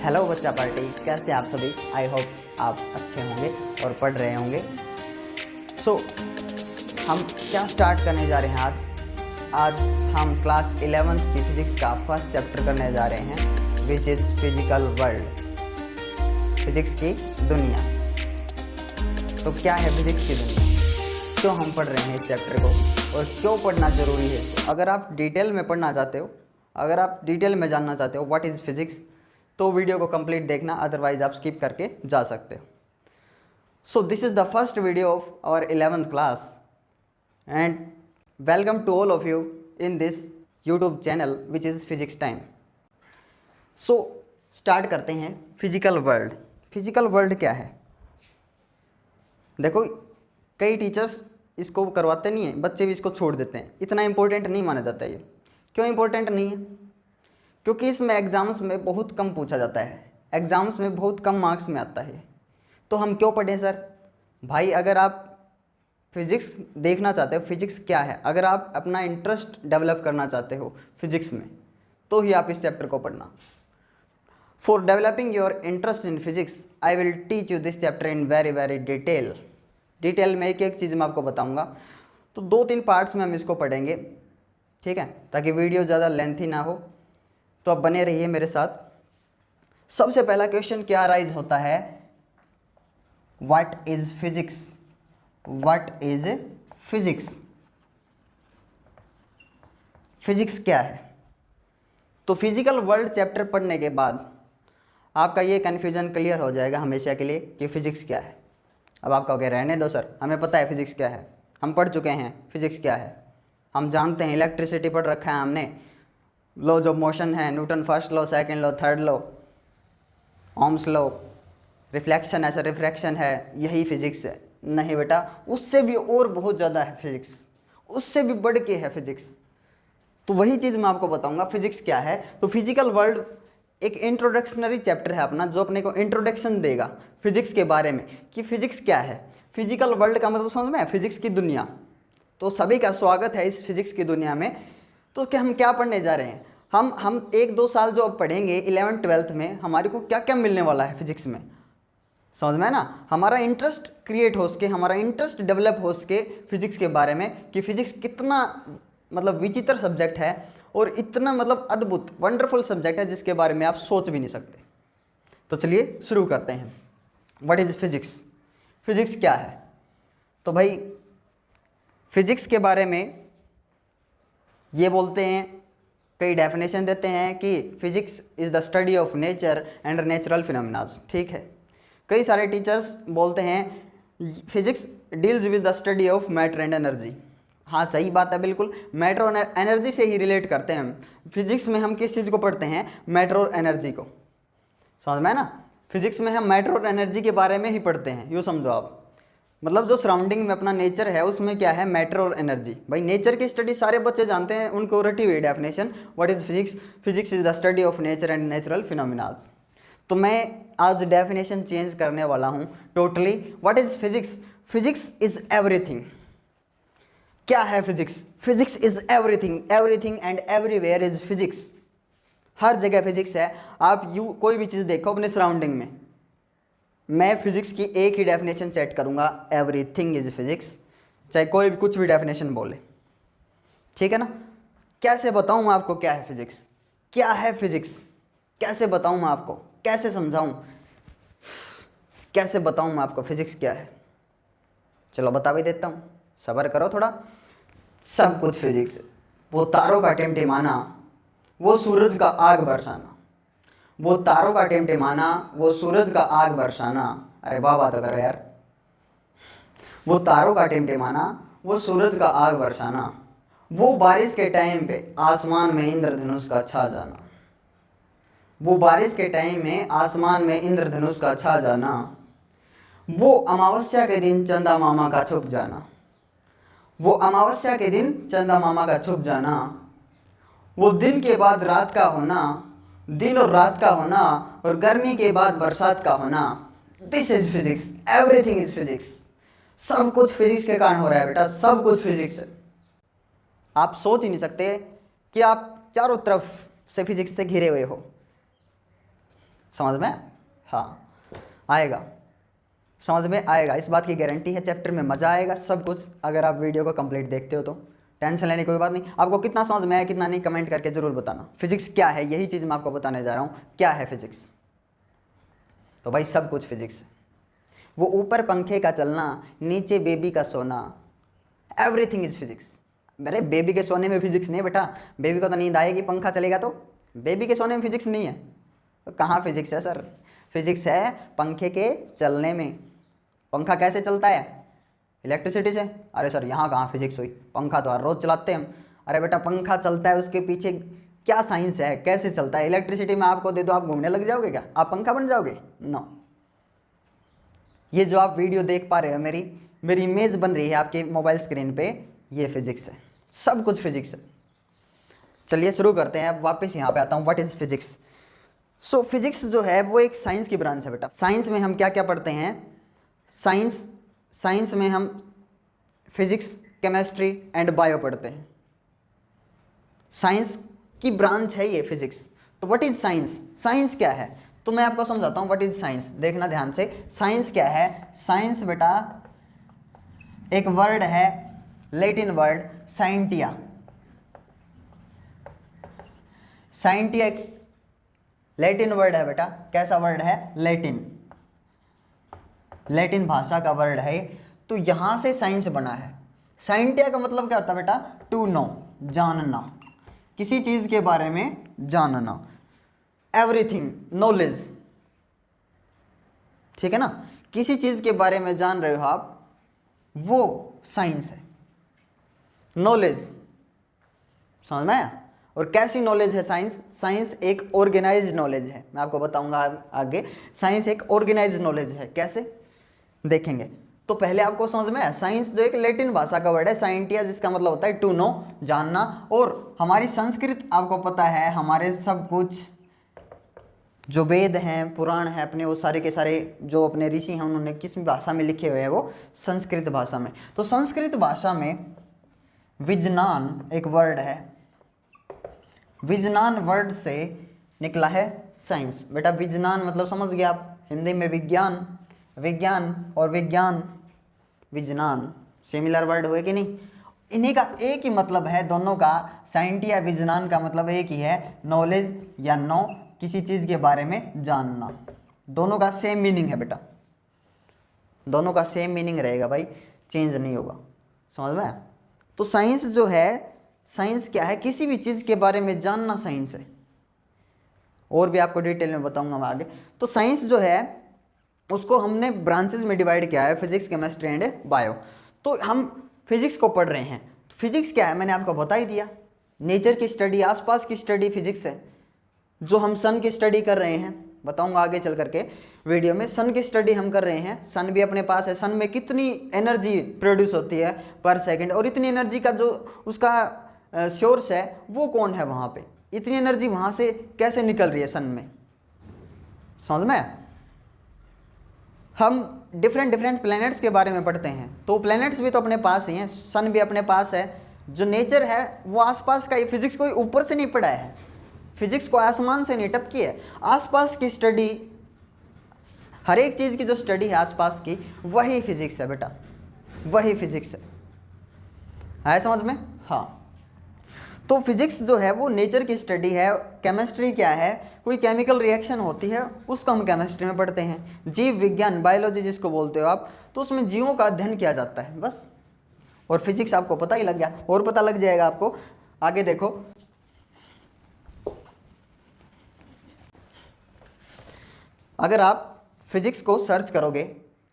Hello बच्चा party, कैसे आप सभी। आई होप आप अच्छे होंगे और पढ़ रहे होंगे। सो हम क्या स्टार्ट करने जा रहे हैं आज हम क्लास 11th की फिजिक्स का फर्स्ट चैप्टर करने जा रहे हैं, which is physical world, physics की दुनिया। तो क्या है फिजिक्स की दुनिया, क्यों हम पढ़ रहे हैं इस चैप्टर को और क्यों पढ़ना ज़रूरी है। अगर आप डिटेल में पढ़ना चाहते हो, अगर आप डिटेल में जानना चाहते हो व्हाट इज़ फिजिक्स, तो वीडियो को कंप्लीट देखना, अदरवाइज आप स्किप करके जा सकते हो। So this is the first video of our 11th class and welcome to all of you in this YouTube channel which is physics time. So start करते हैं। फिजिकल वर्ल्ड, फिजिकल वर्ल्ड क्या है। देखो, कई टीचर्स इसको करवाते नहीं हैं, बच्चे भी इसको छोड़ देते हैं, इतना इंपॉर्टेंट नहीं माना जाता ये। क्यों इंपॉर्टेंट नहीं है? क्योंकि इसमें एग्ज़ाम्स में बहुत कम पूछा जाता है, एग्ज़ाम्स में बहुत कम मार्क्स में आता है। तो हम क्यों पढ़ें सर? भाई, अगर आप फिज़िक्स देखना चाहते हो, फिज़िक्स क्या है, अगर आप अपना इंटरेस्ट डेवलप करना चाहते हो फिज़िक्स में, तो ही आप इस चैप्टर को पढ़ना। For developing your interest in physics I will teach you this chapter in very detail में। एक एक चीज़ मैं आपको बताऊँगा। तो 2-3 पार्ट्स में हम इसको पढ़ेंगे, ठीक है, ताकि वीडियो ज़्यादा लेंथी ना हो। तो आप बने रहिए मेरे साथ। सबसे पहला क्वेश्चन क्या राइज होता है, what is physics, what is physics, physics क्या है। तो फिजिकल वर्ल्ड चैप्टर पढ़ने के बाद आपका ये कन्फ्यूजन क्लियर हो जाएगा हमेशा के लिए कि फिजिक्स क्या है। अब आप कहोगे रहने दो सर, हमें पता है फिजिक्स क्या है, हम पढ़ चुके हैं फिजिक्स क्या है, हम जानते हैं, इलेक्ट्रिसिटी पढ़ रखा है हमने, लॉज ऑफ मोशन है, Newton first law, second law, third law, Ohm's law, reflection है, रिफ्रैक्शन है, यही फिजिक्स है। नहीं बेटा, उससे भी और बहुत ज़्यादा है फिजिक्स, उससे भी बढ़ के है फिजिक्स। तो वही चीज़ मैं आपको बताऊंगा फिजिक्स क्या है। तो फिजिकल वर्ल्ड एक इंट्रोडक्शनरी चैप्टर है अपना, जो अपने को इंट्रोडक्शन देगा फिजिक्स के बारे में कि फिजिक्स क्या है। फिजिकल वर्ल्ड का मतलब समझ में है, फिजिक्स की दुनिया। तो सभी का स्वागत है इस फिजिक्स की दुनिया में। तो क्या हम क्या पढ़ने जा रहे हैं, हम 1-2 साल जो अब पढ़ेंगे 11th 12th में, हमारे को क्या क्या मिलने वाला है फिजिक्स में, समझ में है ना। हमारा इंटरेस्ट क्रिएट हो सके, हमारा इंटरेस्ट डेवलप हो सके फिजिक्स के बारे में कि फिजिक्स कितना मतलब विचित्र सब्जेक्ट है और इतना मतलब अद्भुत वंडरफुल सब्जेक्ट है जिसके बारे में आप सोच भी नहीं सकते। तो चलिए शुरू करते हैं। व्हाट इज़ फिजिक्स, फिजिक्स क्या है। तो भाई फिजिक्स के बारे में ये बोलते हैं, कई डेफिनेशन देते हैं कि physics is the study of nature and natural phenomenas, ठीक है। कई सारे टीचर्स बोलते हैं physics deals with the study of matter and energy. हाँ, सही बात है, बिल्कुल मैटर और एनर्जी से ही रिलेट करते हैं हम। फिजिक्स में हम किस चीज़ को पढ़ते हैं, मैटर और एनर्जी को, समझ में है ना। फिजिक्स में हम मैटर और एनर्जी के बारे में ही पढ़ते हैं, यूँ समझो आप। मतलब जो सराउंडिंग में अपना नेचर है उसमें क्या है, मैटर और एनर्जी। भाई नेचर की स्टडी सारे बच्चे जानते हैं, उनको रटी हुई definition what is physics, physics is the study of nature and natural phenomenas. तो मैं आज डेफिनेशन चेंज करने वाला हूँ totally. What is physics, physics is everything. क्या है physics, physics is everything, everything and everywhere is physics. हर जगह फिजिक्स है। आप कोई भी चीज़ देखो अपने सराउंडिंग में, मैं फिजिक्स की एक ही डेफिनेशन सेट करूंगा, एवरीथिंग इज फिजिक्स, चाहे कोई भी कुछ भी डेफिनेशन बोले, ठीक है ना। कैसे बताऊं मैं आपको क्या है फिजिक्स, क्या है फिजिक्स, कैसे बताऊं मैं आपको, कैसे समझाऊं, कैसे बताऊं मैं आपको फिजिक्स क्या है। चलो बता भी देता हूं, सब्र करो थोड़ा। सब कुछ फिजिक्स, वो तारों का टिमटिमाना, वो सूरज का आग बरसाना, वो तारों का टिमटिमाना, वो सूरज का आग बरसाना। अरे वाह बात करो यार। वो तारों का टिमटिमाना, वो सूरज का आग बरसाना, वो बारिश के टाइम पे आसमान में इंद्रधनुष का छा जाना, वो बारिश के टाइम में आसमान में इंद्रधनुष का छा जाना, वो अमावस्या के दिन चंदा मामा का छुप जाना, वो अमावस्या के दिन चंदा मामा का छुप जाना, वो दिन के बाद रात का होना, दिन और रात का होना, और गर्मी के बाद बरसात का होना। This is physics, everything is physics. सब कुछ फिजिक्स के कारण हो रहा है बेटा, सब कुछ फिजिक्स है। आप सोच ही नहीं सकते कि आप चारों तरफ से फिजिक्स से घिरे हुए हो। समझ में? हाँ आएगा, समझ में आएगा, इस बात की गारंटी है। चैप्टर में मज़ा आएगा सब कुछ, अगर आप वीडियो को कंप्लीट देखते हो तो टेंशन लेने की कोई बात नहीं। आपको कितना समझ में आया कितना नहीं कमेंट करके ज़रूर बताना। फिजिक्स क्या है, यही चीज़ मैं आपको बताने जा रहा हूँ, क्या है फिजिक्स। तो भाई सब कुछ फिजिक्स है। वो ऊपर पंखे का चलना, नीचे बेबी का सोना, एवरीथिंग इज फिजिक्स। मेरे बेबी के सोने में फिजिक्स नहीं है बेटा, बेबी को तो नींद आएगी, पंखा चलेगा तो बेबी के सोने में फिजिक्स नहीं है, तो कहाँ फिजिक्स है सर? फिजिक्स है पंखे के चलने में। पंखा कैसे चलता है? इलेक्ट्रिसिटी से। अरे सर यहाँ कहाँ फिजिक्स हुई, पंखा तो हर रोज़ चलाते हैं हम। अरे बेटा पंखा चलता है, उसके पीछे क्या साइंस है, कैसे चलता है? इलेक्ट्रिसिटी में आपको दे दो, आप घूमने लग जाओगे क्या? आप पंखा बन जाओगे? नो। ये जो आप वीडियो देख पा रहे हो, मेरी इमेज बन रही है आपके मोबाइल स्क्रीन पे, ये फिजिक्स है, सब कुछ फिजिक्स है। चलिए शुरू करते हैं। अब वापस यहाँ पे आता हूँ, what is physics. So physics जो है वो एक साइंस की ब्रांच है बेटा। साइंस में हम क्या क्या पढ़ते हैं? साइंस में हम फिजिक्स, केमिस्ट्री एंड बायो पढ़ते हैं। साइंस की ब्रांच है ये फिजिक्स। तो व्हाट इज साइंस? साइंस क्या है? तो मैं आपको समझाता हूँ व्हाट इज साइंस, देखना ध्यान से। साइंस क्या है? साइंस बेटा एक वर्ड है, लैटिन वर्ड साइंटिया। साइंटिया एक लैटिन वर्ड है बेटा। कैसा वर्ड है? लैटिन भाषा का वर्ड है। तो यहां से साइंस बना है। साइंटिया का मतलब क्या होता है बेटा? टू नो, जानना, किसी चीज के बारे में जानना, एवरीथिंग, नॉलेज, ठीक है ना? किसी चीज के बारे में जान रहे हो आप, वो साइंस है। नॉलेज, समझ में आया? और कैसी नॉलेज है साइंस? साइंस एक ऑर्गेनाइज्ड नॉलेज है, मैं आपको बताऊंगा आगे। साइंस एक ऑर्गेनाइज्ड नॉलेज है, कैसे देखेंगे। तो पहले आपको समझ में आया, साइंस जो एक लैटिन भाषा का वर्ड है, साइंटिया, जिसका मतलब होता है टू नो, जानना। और हमारी संस्कृत आपको पता है, हमारे सब कुछ जो वेद हैं, पुराण हैं अपने, वो सारे के सारे जो अपने ऋषि हैं उन्होंने किस भाषा में लिखे हुए हैं? वो संस्कृत भाषा में। तो संस्कृत भाषा में विज्ञान एक वर्ड है, विज्ञान वर्ड से निकला है साइंस। बेटा विज्ञान मतलब समझ गए आप, हिंदी में विज्ञान, विज्ञान और विज्ञान, विज्ञान सिमिलर वर्ड हुए कि नहीं? इन्हीं का एक ही मतलब है दोनों का। साइंटिया विज्ञान का मतलब एक ही है, नॉलेज या नो, किसी चीज़ के बारे में जानना। दोनों का सेम मीनिंग है बेटा, दोनों का सेम मीनिंग रहेगा भाई, चेंज नहीं होगा, समझ में? तो साइंस जो है, साइंस क्या है? किसी भी चीज़ के बारे में जानना साइंस है। और भी आपको डिटेल में बताऊंगा मैं आगे। तो साइंस जो है उसको हमने ब्रांचेस में डिवाइड किया है, फिजिक्स, केमिस्ट्री एंड बायो। तो हम फिजिक्स को पढ़ रहे हैं। तो फिजिक्स क्या है मैंने आपको बता ही दिया, नेचर की स्टडी, आसपास की स्टडी फिजिक्स है। जो हम सन की स्टडी कर रहे हैं, बताऊंगा आगे चल करके वीडियो में, सन की स्टडी हम कर रहे हैं। सन भी अपने पास है, सन में कितनी एनर्जी प्रोड्यूस होती है पर सेकंड, और इतनी एनर्जी का जो उसका सोर्स है वो कौन है वहाँ पे? इतनी एनर्जी वहाँ से कैसे निकल रही है सन में? समझ में? हम डिफरेंट प्लैनेट्स के बारे में पढ़ते हैं, तो प्लैनेट्स भी तो अपने पास ही हैं, सन भी अपने पास है। जो नेचर है वो आसपास का ही, फिजिक्स कोई ऊपर से नहीं पढ़ा है, फिजिक्स को आसमान से नहीं टपकी है। आसपास की स्टडी, हर एक चीज़ की जो स्टडी है आसपास की, वही फिजिक्स है बेटा, वही फिजिक्स है समझ में? हाँ। तो फिजिक्स जो है वो नेचर की स्टडी है। केमिस्ट्री क्या है? कोई केमिकल रिएक्शन होती है उसको हम केमिस्ट्री में पढ़ते हैं। जीव विज्ञान, बायोलॉजी जिसको बोलते हो आप, तो उसमें जीवों का अध्ययन किया जाता है बस। और फिजिक्स आपको पता ही लग गया, और पता लग जाएगा आपको। आगे देखो, अगर आप फिजिक्स को सर्च करोगे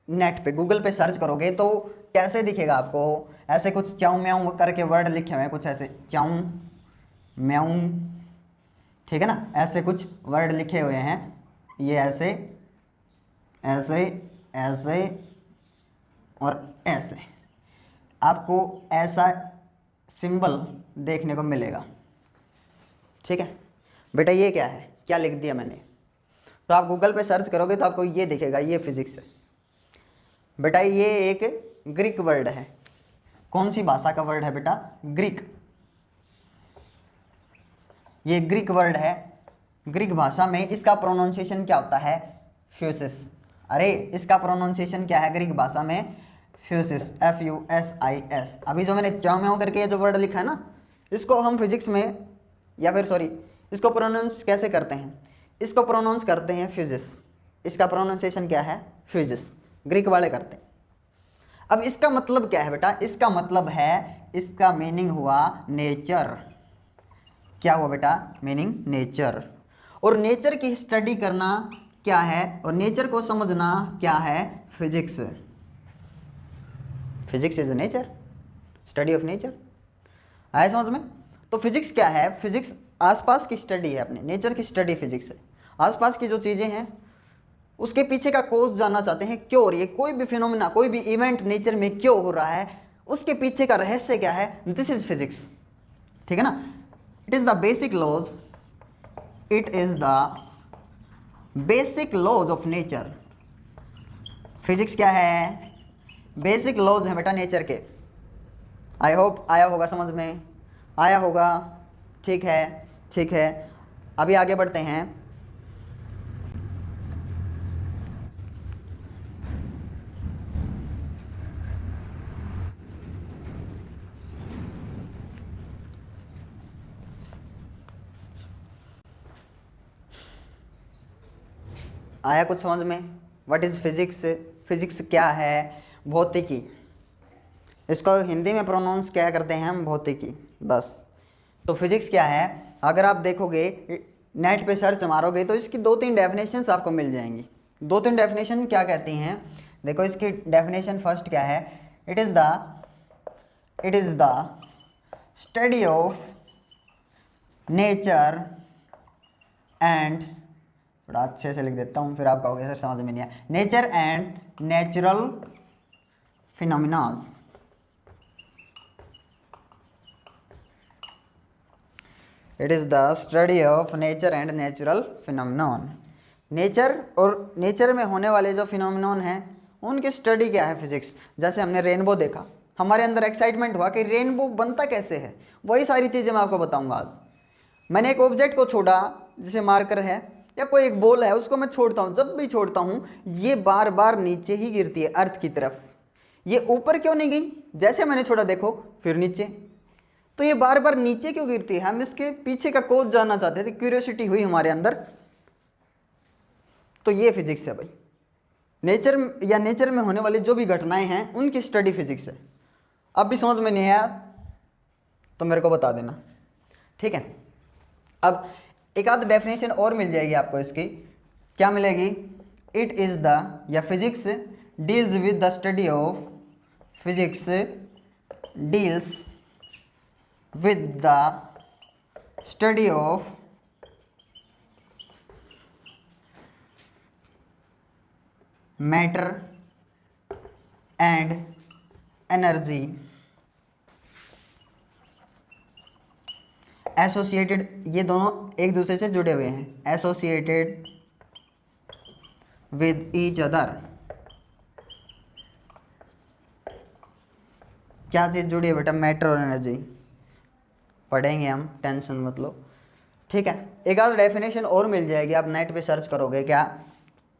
नेट पे, गूगल पे सर्च करोगे, तो कैसे दिखेगा आपको? ऐसे कुछ चाऊ म्याऊ करके वर्ड लिखे हुए हैं, कुछ ऐसे चाऊ म्याऊ, ठीक है ना? ऐसे कुछ वर्ड लिखे हुए हैं, ये ऐसे ऐसे ऐसे और ऐसे, आपको ऐसा सिंबल देखने को मिलेगा, ठीक है बेटा? ये क्या है, क्या लिख दिया मैंने? तो आप गूगल पे सर्च करोगे तो आपको ये दिखेगा, ये फिजिक्स है बेटा। ये एक ग्रीक वर्ड है। कौन सी भाषा का वर्ड है बेटा? ग्रीक। ये ग्रीक वर्ड है, ग्रीक भाषा में इसका प्रोनाउंसिएशन क्या होता है? फ्यूसिस। अरे इसका प्रोनाउंसिएशन क्या है ग्रीक भाषा में? फ्यूसिस, FUSIS। अभी जो मैंने चाओ करके ये जो वर्ड लिखा है ना, इसको हम फिजिक्स में, या फिर सॉरी, इसको प्रोनाउंस कैसे करते हैं? इसको प्रोनाउंस करते हैं फ्यूजिस। इसका प्रोनाउंसिएशन क्या है? फ्यूजिस। ग्रीक वाले करते हैं। अब इसका मतलब क्या है बेटा? इसका मतलब है, इसका मीनिंग हुआ नेचर। क्या हुआ बेटा? Meaning nature. और नेचर की स्टडी करना क्या है, और नेचर को समझना क्या है? Physics. Physics is nature, study of nature. आया समझ में? तो फिजिक्स क्या है? फिजिक्स आसपास की स्टडी है, अपने नेचर की स्टडी फिजिक्स है। आसपास की जो चीज़ें हैं उसके पीछे का कोज जानना चाहते हैं, क्यों हो रही है, कोई भी फिनोमिना, कोई भी इवेंट नेचर में क्यों हो रहा है, उसके पीछे का रहस्य क्या है, दिस इज फिजिक्स। ठीक है ना? It is the basic laws, it is the basic laws of nature. Physics क्या है? बेसिक लॉज है बेटा नेचर के। आई होप आया होगा समझ में, आया होगा। ठीक है, ठीक है। अभी आगे बढ़ते हैं। आया कुछ समझ में? What is physics? फिजिक्स क्या है? भौतिकी। इसको हिंदी में प्रोनाउंस क्या करते हैं हम? भौतिकी, बस। तो फिजिक्स क्या है? अगर आप देखोगे, नेट पे सर्च मारोगे तो इसकी 2-3 डेफिनेशंस आपको मिल जाएंगी। 2-3 डेफिनेशन क्या कहती हैं? देखो इसकी डेफिनेशन फर्स्ट क्या है? It is the study of nature and, थोड़ा अच्छे से लिख देता हूँ फिर आप कहोगे सर समझ में नहीं आया। Nature and natural phenomenas. It is the study of nature and natural phenomenon. Nature और नेचर में होने वाले जो फिनोमिनॉन हैं उनकी स्टडी क्या है? फिजिक्स। जैसे हमने रेनबो देखा, हमारे अंदर एक्साइटमेंट हुआ कि रेनबो बनता कैसे है, वही सारी चीज़ें मैं आपको बताऊंगा आज। मैंने एक ऑब्जेक्ट को छोड़ा, जैसे मार्कर है या कोई एक बॉल है, उसको मैं छोड़ता हूँ, जब भी छोड़ता हूँ ये बार बार नीचे ही गिरती है अर्थ की तरफ। ये ऊपर क्यों नहीं गई? जैसे मैंने छोड़ा देखो फिर नीचे, तो ये बार बार नीचे क्यों गिरती है? हम इसके पीछे का कोज जानना चाहते थे, क्यूरियोसिटी हुई हमारे अंदर। तो ये फिजिक्स है भाई। नेचर या नेचर में होने वाली जो भी घटनाएं हैं उनकी स्टडी फिजिक्स है। अब भी समझ में नहीं आया तो मेरे को बता देना, ठीक है? अब एक आध डेफिनेशन और मिल जाएगी आपको इसकी। क्या मिलेगी? इट इज़ द, या physics deals with the study of, physics deals with the study of matter and energy associated, ये दोनों एक दूसरे से जुड़े हुए हैं, associated with each other। क्या चीज़ जुड़ी है बेटा? मैटर और एनर्जी। पढ़ेंगे हम, टेंशन मत लो, ठीक है? एक आध डेफिनेशन और मिल जाएगी, आप नेट पे सर्च करोगे। क्या?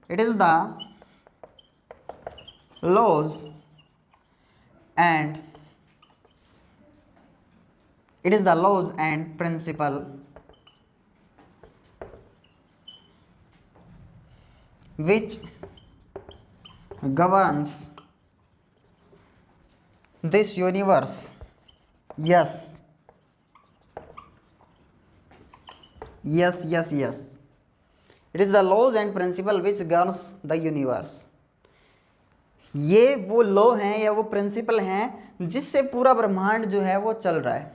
It is the laws and, it is the laws and principle which governs this universe. Yes, yes, yes, yes, it is the laws and principle which governs the universe। ये वो law हैं या वो principal हैं जिससे पूरा ब्रह्मांड जो है वो चल रहा है।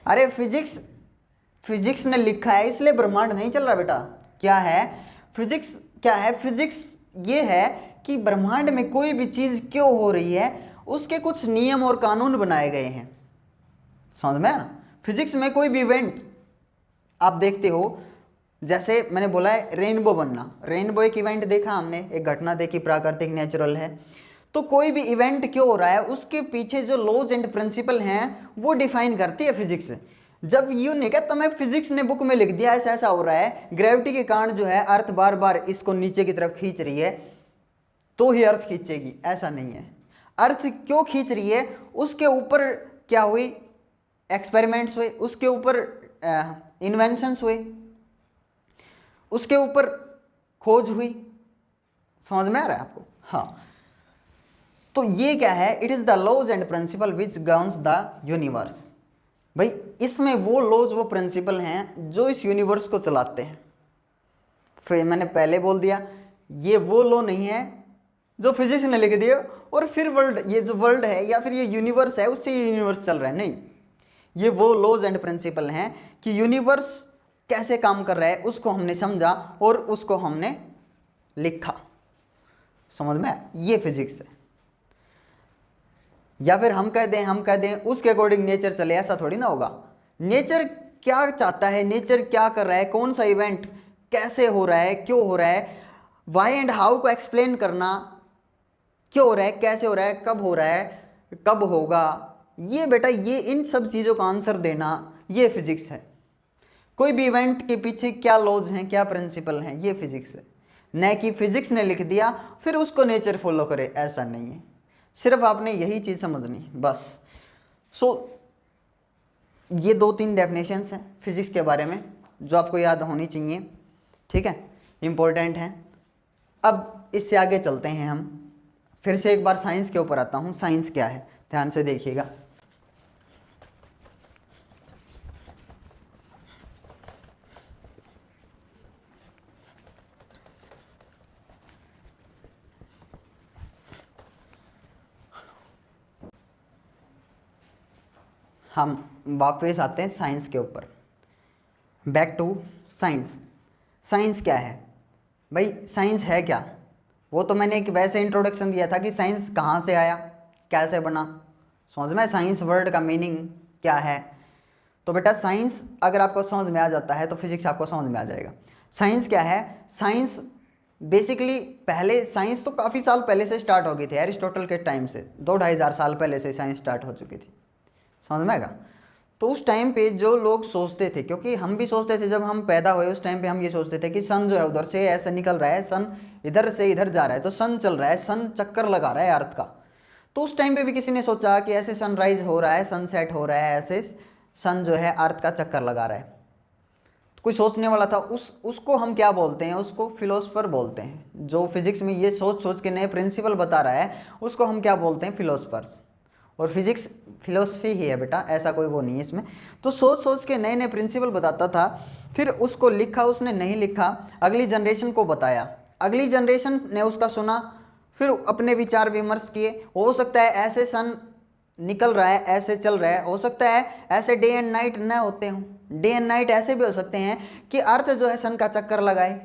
अरे फिजिक्स ने लिखा है इसलिए ब्रह्मांड नहीं चल रहा बेटा। क्या है फिजिक्स? क्या है फिजिक्स? ये है कि ब्रह्मांड में कोई भी चीज़ क्यों हो रही है, उसके कुछ नियम और कानून बनाए गए हैं। समझ में ना? फिजिक्स में कोई भी इवेंट आप देखते हो, जैसे मैंने बोला है रेनबो बनना, रेनबो एक इवेंट देखा हमने, एक घटना देखी, प्राकृतिक नेचुरल है। तो कोई भी इवेंट क्यों हो रहा है उसके पीछे जो लॉज एंड प्रिंसिपल हैं वो डिफाइन करती है फिजिक्स। जब यूं नहीं कहता मैं फिजिक्स ने बुक में लिख दिया ऐसा ऐसा हो रहा है, ग्रेविटी के कारण जो है अर्थ बार बार इसको नीचे की तरफ खींच रही है तो ही अर्थ खींचेगी, ऐसा नहीं है। अर्थ क्यों खींच रही है, उसके ऊपर क्या हुई, एक्सपेरिमेंट्स हुए, उसके ऊपर इन्वेंशंस हुए, उसके ऊपर खोज हुई। समझ में आ रहा है आपको? हाँ, तो ये क्या है, it is the laws and principle which governs the universe. भाई इसमें वो लॉज वो प्रिंसिपल हैं जो इस यूनिवर्स को चलाते हैं। फिर मैंने पहले बोल दिया ये वो लॉ नहीं है जो फिजिक्स ने लिख दिया और फिर वर्ल्ड, ये जो वर्ल्ड है या फिर ये यूनिवर्स है उससे ये यूनिवर्स चल रहा है, नहीं। ये वो लॉज एंड प्रिंसिपल हैं कि यूनिवर्स कैसे काम कर रहा है उसको हमने समझा और उसको हमने लिखा। समझ में? ये फिजिक्स है। या फिर हम कह दें उसके अकॉर्डिंग नेचर चले, ऐसा थोड़ी ना होगा। नेचर क्या चाहता है, नेचर क्या कर रहा है, कौन सा इवेंट कैसे हो रहा है, क्यों हो रहा है, वाई एंड हाउ को एक्सप्लेन करना, क्यों हो रहा है, कैसे हो रहा है, कब हो रहा है, कब होगा, ये बेटा ये इन सब चीज़ों का आंसर देना ये फिजिक्स है। कोई भी इवेंट के पीछे क्या लॉज हैं, क्या प्रिंसिपल हैं, ये फिजिक्स है। न कि फिजिक्स ने लिख दिया फिर उसको नेचर फॉलो करे, ऐसा नहीं है। सिर्फ आपने यही चीज़ समझनी बस। ये 2-3 डेफिनेशंस हैं फिजिक्स के बारे में जो आपको याद होनी चाहिए, ठीक है, इम्पोर्टेंट हैं। अब इससे आगे चलते हैं हम, फिर से एक बार साइंस के ऊपर आता हूँ। साइंस क्या है, ध्यान से देखिएगा। हम वापस आते हैं साइंस के ऊपर, बैक टू साइंस। साइंस क्या है भाई, साइंस है क्या? वो तो मैंने एक वैसे इंट्रोडक्शन दिया था कि साइंस कहाँ से आया, कैसे बना। समझ में? साइंस वर्ड का मीनिंग क्या है। तो बेटा साइंस अगर आपको समझ में आ जाता है तो फिजिक्स आपको समझ में आ जाएगा। साइंस क्या है? साइंस बेसिकली, पहले साइंस तो काफ़ी साल पहले से स्टार्ट हो गई थी, एरिस्टोटल के टाइम से 2-2,500 साल पहले से साइंस स्टार्ट हो चुकी थी। समझ में आएगा? तो उस टाइम पे जो लोग सोचते थे, क्योंकि हम भी सोचते थे जब हम पैदा हुए उस टाइम पे हम ये सोचते थे कि सन जो है उधर से ऐसे निकल रहा है, सन इधर से इधर जा रहा है, तो सन चल रहा है, सन चक्कर लगा रहा है अर्थ का। तो उस टाइम पे भी किसी ने सोचा कि ऐसे सनराइज हो रहा है, सनसेट हो रहा है, ऐसे सन जो है अर्थ का चक्कर लगा रहा है। तो कोई सोचने वाला था, उसको हम क्या बोलते हैं, उसको फिलोसफर बोलते हैं। जो फिजिक्स में ये सोच सोच के नए प्रिंसिपल बता रहा है उसको हम क्या बोलते हैं, फिलोसफर्स। और फिजिक्स फिलोसफी ही है बेटा, ऐसा कोई वो नहीं है इसमें। तो सोच सोच के नए नए प्रिंसिपल बताता था, फिर उसको लिखा, उसने नहीं लिखा, अगली जनरेशन को बताया, अगली जनरेशन ने उसका सुना, फिर अपने विचार विमर्श किए। हो सकता है ऐसे सन निकल रहा है, ऐसे चल रहा है, हो सकता है ऐसे डे एंड नाइट न होते हों, डे एंड नाइट ऐसे भी हो सकते हैं कि अर्थ जो है सन का चक्कर लगाए।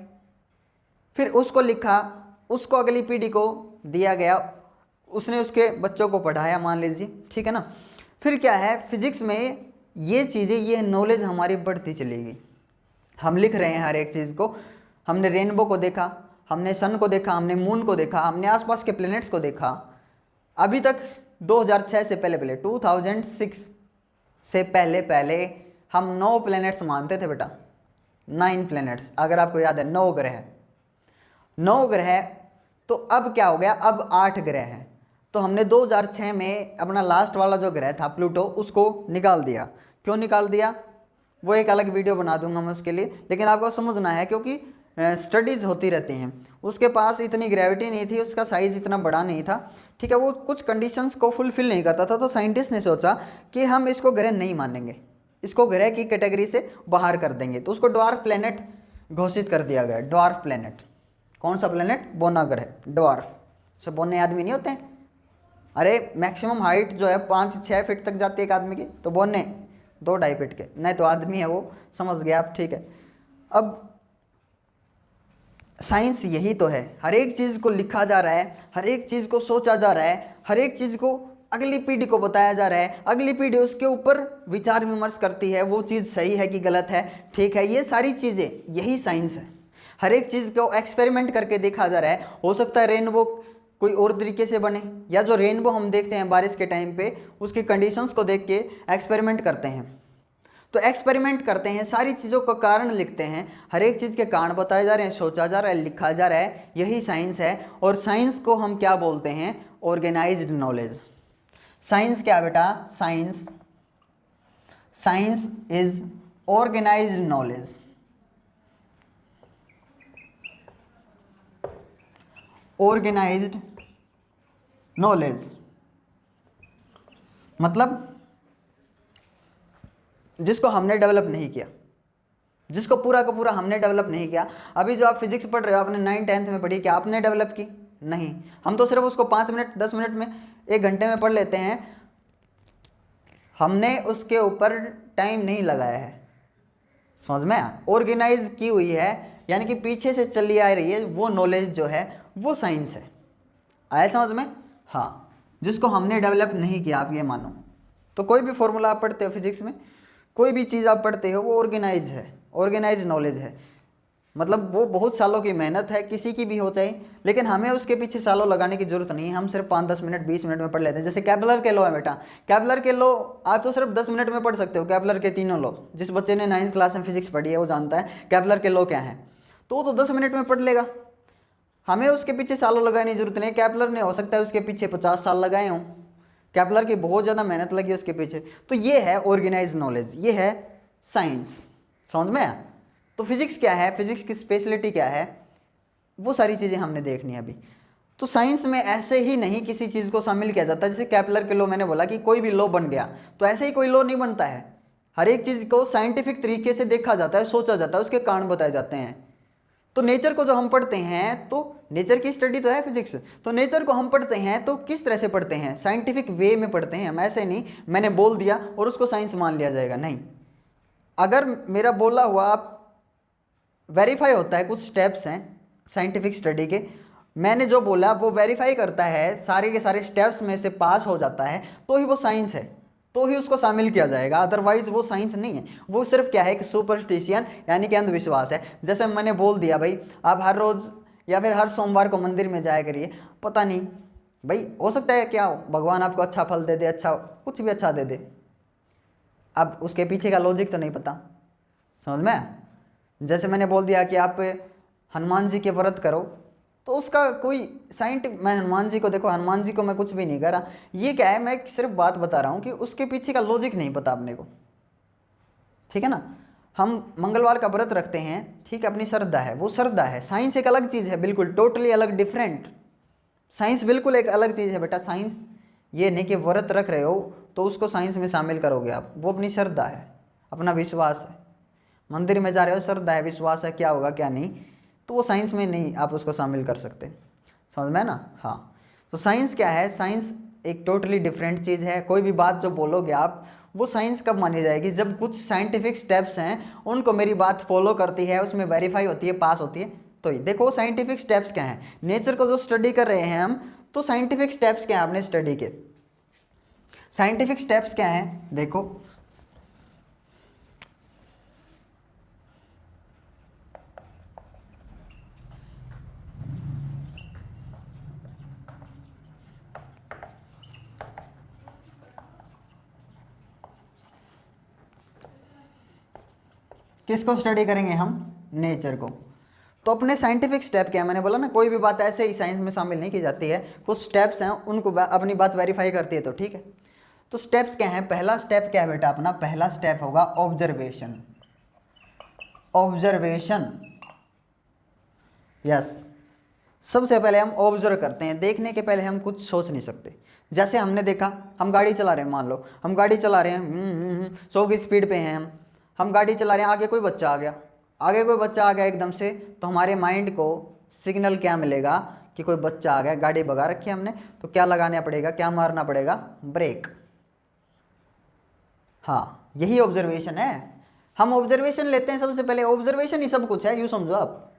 फिर उसको लिखा, उसको अगली पीढ़ी को दिया गया, उसने उसके बच्चों को पढ़ाया, मान लीजिए, ठीक है ना। फिर क्या है, फिजिक्स में ये चीज़ें, ये नॉलेज हमारी बढ़ती चलेगी। हम लिख रहे हैं हर एक चीज़ को। हमने रेनबो को देखा, हमने सन को देखा, हमने मून को देखा, हमने आसपास के प्लैनेट्स को देखा। अभी तक 2006 से पहले 2006 से पहले हम 9 प्लैनेट्स मानते थे बेटा, 9 प्लैनेट्स, अगर आपको याद है, 9 ग्रह, 9 ग्रह। तो अब क्या हो गया, अब 8 ग्रह हैं। तो हमने 2006 में अपना लास्ट वाला जो ग्रह था प्लूटो, उसको निकाल दिया। क्यों निकाल दिया, वो एक अलग वीडियो बना दूंगा मैं उसके लिए, लेकिन आपको समझना है क्योंकि स्टडीज़ होती रहती हैं। उसके पास इतनी ग्रेविटी नहीं थी, उसका साइज़ इतना बड़ा नहीं था, ठीक है, वो कुछ कंडीशंस को फुलफिल नहीं करता था। तो साइंटिस्ट ने सोचा कि हम इसको ग्रह नहीं मानेंगे, इसको ग्रह की कैटेगरी से बाहर कर देंगे। तो उसको ड्वार्फ प्लैनेट घोषित कर दिया गया। ड्वार्फ प्लैनेट, कौन सा प्लैनेट, बोना ग्रह, ड्वार्फ। सब बोने आदमी नहीं होते हैं, अरे मैक्सिमम हाइट जो है 5-6 फीट तक जाती है एक आदमी की, तो बोने 2-2.5 फीट के, नहीं तो आदमी है वो, समझ गया आप, ठीक है। अब साइंस यही तो है, हर एक चीज़ को लिखा जा रहा है, हर एक चीज़ को सोचा जा रहा है, हर एक चीज़ को अगली पीढ़ी को बताया जा रहा है, अगली पीढ़ी उसके ऊपर विचार विमर्श करती है, वो चीज़ सही है कि गलत है, ठीक है। ये सारी चीज़ें, यही साइंस है। हर एक चीज़ को एक्सपेरिमेंट करके देखा जा रहा है। हो सकता है रेनबो कोई और तरीके से बने, या जो रेनबो हम देखते हैं बारिश के टाइम पे, उसकी कंडीशंस को देख के एक्सपेरिमेंट करते हैं। तो एक्सपेरिमेंट करते हैं, सारी चीज़ों का कारण लिखते हैं, हर एक चीज़ के कारण बताए जा रहे हैं, सोचा जा रहा है, लिखा जा रहा है, यही साइंस है। और साइंस को हम क्या बोलते हैं? Organised knowledge. साइंस क्या बेटा? Science is organised knowledge. Organised knowledge मतलब जिसको हमने डेवलप नहीं किया, जिसको पूरा का पूरा हमने डेवलप नहीं किया। अभी जो आप फिजिक्स पढ़ रहे हो, आपने 9th 10th में पढ़ी, क्या आपने डेवलप की? नहीं। हम तो सिर्फ उसको 5 मिनट 10 मिनट में 1 घंटे में पढ़ लेते हैं, हमने उसके ऊपर टाइम नहीं लगाया है। समझ में? ऑर्गेनाइज की हुई है, यानी कि पीछे से चली आ रही है, वो नॉलेज जो है वो साइंस है। आया समझ में? हाँ, जिसको हमने डेवलप नहीं किया, आप ये मानो। तो कोई भी फॉर्मूला आप पढ़ते हो फिजिक्स में, कोई भी चीज़ आप पढ़ते हो, वो ऑर्गेनाइज है, ऑर्गेनाइज नॉलेज है। मतलब वो बहुत सालों की मेहनत है, किसी की भी हो चाहे, लेकिन हमें उसके पीछे सालों लगाने की जरूरत नहीं है। हम सिर्फ 5-10 मिनट 20 मिनट में पढ़ लेते हैं। जैसे केपलर के लॉ है बेटा, केपलर के लॉ आप तो सिर्फ 10 मिनट में पढ़ सकते हो। केपलर के तीनों लॉ, जिस बच्चे ने 9th क्लास में फिजिक्स पढ़ी है वो जानता है केपलर के लॉ क्या है, तो वो तो 10 मिनट में पढ़ लेगा। हमें उसके पीछे सालों लगाने की जरूरत नहीं। केपलर ने हो सकता है उसके पीछे 50 साल लगाए हों, केपलर की बहुत ज़्यादा मेहनत लगी उसके पीछे। तो ये है ऑर्गेनाइज नॉलेज, ये है साइंस। समझ में आया? तो फिजिक्स क्या है, फिजिक्स की स्पेशलिटी क्या है, वो सारी चीज़ें हमने देखनी है अभी। तो साइंस में ऐसे ही नहीं किसी चीज़ को शामिल किया जाता। जैसे केपलर के लॉ मैंने बोला कि कोई भी लॉ बन गया, तो ऐसे ही कोई लॉ नहीं बनता है। हर एक चीज़ को साइंटिफिक तरीके से देखा जाता है, सोचा जाता है, उसके कारण बताए जाते हैं। तो नेचर को जो हम पढ़ते हैं, तो नेचर की स्टडी तो है फिजिक्स, तो नेचर को हम पढ़ते हैं तो किस तरह से पढ़ते हैं? साइंटिफिक वे में पढ़ते हैं हम। ऐसे नहीं मैंने बोल दिया और उसको साइंस मान लिया जाएगा, नहीं। अगर मेरा बोला हुआ आप वेरीफाई होता है, कुछ स्टेप्स हैं साइंटिफिक स्टडी के, मैंने जो बोला वो वेरीफाई करता है, सारे के सारे स्टेप्स में से पास हो जाता है, तो ही वो साइंस है, तो ही उसको शामिल किया जाएगा। अदरवाइज वो साइंस नहीं है, वो सिर्फ क्या है कि सुपरस्टिशियन, यानी कि अंधविश्वास है। जैसे मैंने बोल दिया भाई आप हर रोज़ या फिर हर सोमवार को मंदिर में जाया करिए, पता नहीं भाई, हो सकता है क्या भगवान आपको अच्छा फल दे दे, अच्छा कुछ भी अच्छा दे दे, अब उसके पीछे का लॉजिक तो नहीं पता। समझ में? जैसे मैंने बोल दिया कि आप हनुमान जी के व्रत करो, तो उसका कोई मैं हनुमान जी को देखो, हनुमान जी को मैं कुछ भी नहीं कर रहा, ये क्या है, मैं सिर्फ बात बता रहा हूँ कि उसके पीछे का लॉजिक नहीं पता अपने को। ठीक है ना? हम मंगलवार का व्रत रखते हैं, ठीक है, अपनी श्रद्धा है, वो श्रद्धा है। साइंस एक अलग चीज़ है, बिल्कुल टोटली अलग, डिफरेंट। साइंस बिल्कुल एक अलग चीज़ है बेटा। साइंस ये नहीं कि व्रत रख रहे हो तो उसको साइंस में शामिल करोगे आप, वो अपनी श्रद्धा है, अपना विश्वास है। मंदिर में जा रहे हो, श्रद्धा है, विश्वास है, क्या होगा क्या नहीं, तो वो साइंस में नहीं आप उसको शामिल कर सकते। समझ में ना? हाँ। तो साइंस क्या है? साइंस एक टोटली डिफरेंट चीज़ है। कोई भी बात जो बोलोगे आप, वो साइंस कब मानी जाएगी? जब कुछ साइंटिफिक स्टेप्स हैं उनको मेरी बात फॉलो करती है, उसमें वेरीफाई होती है, पास होती है। तो ये देखो साइंटिफिक स्टेप्स क्या हैं। नेचर को जो स्टडी कर रहे हैं हम, तो साइंटिफिक स्टेप्स क्या हैं अपने स्टडी के? साइंटिफिक स्टेप्स क्या हैं देखो, किसको स्टडी करेंगे हम? नेचर को। तो अपने साइंटिफिक स्टेप क्या है? मैंने बोला ना, कोई भी बात ऐसे ही साइंस में शामिल नहीं की जाती है, कुछ स्टेप्स हैं, उनको अपनी बात वेरीफाई करती है, तो ठीक है। तो स्टेप्स क्या हैं? पहला स्टेप क्या है बेटा अपना? पहला स्टेप होगा ऑब्जर्वेशन। Observation, yes. सबसे पहले हम ऑब्जर्व करते हैं, देखने के पहले हम कुछ सोच नहीं सकते। जैसे हमने देखा, हम गाड़ी चला रहे हैं, मान लो हम गाड़ी चला रहे हैं, 100 की स्पीड पे हैं हम गाड़ी चला रहे हैं, आगे कोई बच्चा आ गया, आगे कोई बच्चा आ गया एकदम से, तो हमारे माइंड को सिग्नल क्या मिलेगा कि कोई बच्चा आ गया, गाड़ी भगा रखी है हमने, तो क्या लगाना पड़ेगा, क्या मारना पड़ेगा? ब्रेक। हाँ, यही ऑब्जर्वेशन है। हम ऑब्जर्वेशन लेते हैं सबसे पहले, ऑब्जर्वेशन ही सब कुछ है, यूँ समझो। आप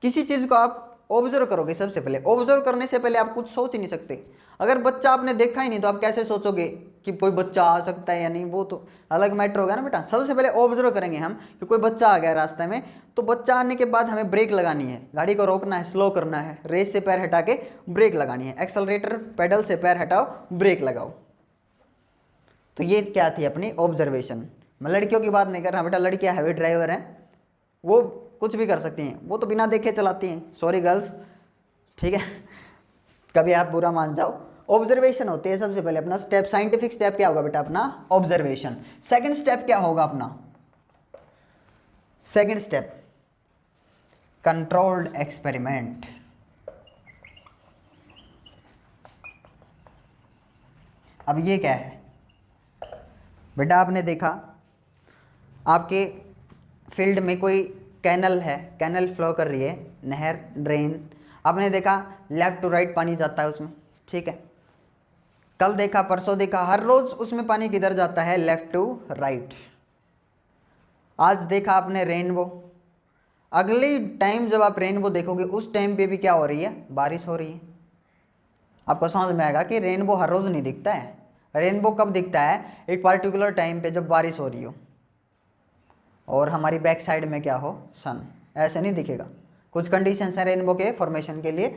किसी चीज़ को आप ऑब्जर्व करोगे, सबसे पहले ऑब्जर्व करने से पहले आप कुछ सोच ही नहीं सकते। अगर बच्चा आपने देखा ही नहीं तो आप कैसे सोचोगे कि कोई बच्चा आ सकता है या नहीं? वो तो अलग मैटर होगा ना बेटा। सबसे पहले ऑब्जर्व करेंगे हम कि कोई बच्चा आ गया रास्ते में, तो बच्चा आने के बाद हमें ब्रेक लगानी है, गाड़ी को रोकना है, स्लो करना है, रेस से पैर हटा के ब्रेक लगानी है, एक्सेलरेटर पेडल से पैर हटाओ, ब्रेक लगाओ। तो ये क्या थी अपनी ऑब्जर्वेशन। मैं लड़कियों की बात नहीं कर रहा बेटा, लड़कियां हैवी ड्राइवर हैं, वो कुछ भी कर सकती हैं, वो तो बिना देखे चलाती हैं, सॉरी गर्ल्स, ठीक है। कभी आप बुरा मान जाओ। ऑब्जर्वेशन होती है सबसे पहले अपना स्टेप, साइंटिफिक स्टेप क्या होगा बेटा अपना, ऑब्जर्वेशन। सेकंड स्टेप क्या होगा अपना, सेकंड स्टेप कंट्रोल्ड एक्सपेरिमेंट। अब ये क्या है बेटा, आपने देखा आपके फील्ड में कोई कैनल है, कैनल फ्लो कर रही है, नहर, ड्रेन, आपने देखा लेफ्ट टू राइट पानी जाता है उसमें, ठीक है। कल देखा, परसों देखा, हर रोज उसमें पानी किधर जाता है, लेफ्ट टू राइट। आज देखा आपने रेनबो, अगले टाइम जब आप रेनबो देखोगे उस टाइम पे भी क्या हो रही है, बारिश हो रही है। आपको समझ में आएगा कि रेनबो हर रोज नहीं दिखता है, रेनबो कब दिखता है, एक पार्टिकुलर टाइम पे जब बारिश हो रही हो और हमारी बैक साइड में क्या हो, सन, ऐसे नहीं दिखेगा। कुछ कंडीशंस हैं रेनबो के फॉर्मेशन के लिए।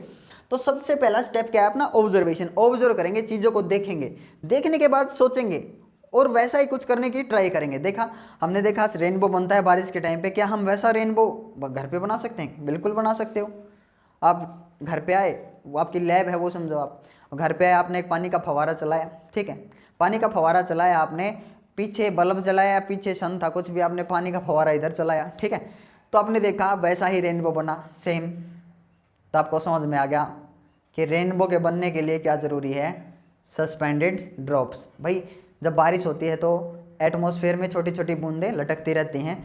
तो सबसे पहला स्टेप क्या है अपना, ऑब्जर्वेशन। ऑब्जर्व करेंगे, चीज़ों को देखेंगे, देखने के बाद सोचेंगे और वैसा ही कुछ करने की ट्राई करेंगे। देखा, हमने देखा रेनबो बनता है बारिश के टाइम पे, क्या हम वैसा रेनबो घर पे बना सकते हैं? बिल्कुल बना सकते हो। आप घर पे आए, वो आपकी लैब है वो समझो, आप घर पे आए, आपने एक पानी का फव्वारा चलाया, ठीक है, पानी का फव्वारा चलाया आपने, पीछे बल्ब जलाया, पीछे सन था, कुछ भी, आपने पानी का फव्वारा इधर चलाया, ठीक है, तो आपने देखा वैसा ही रेनबो बना सेम। तो आपको समझ में आ गया कि रेनबो के बनने के लिए क्या ज़रूरी है, सस्पेंडेड ड्रॉप्स। भाई जब बारिश होती है तो एटमॉस्फेयर में छोटी छोटी बूंदें लटकती रहती हैं,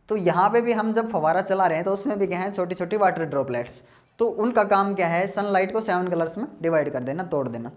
तो यहाँ पे भी हम जब फव्वारा चला रहे हैं तो उसमें भी क्या है, छोटी छोटी वाटर ड्रॉपलेट्स। तो उनका काम क्या है, सनलाइट को 7 कलर्स में डिवाइड कर देना, तोड़ देना।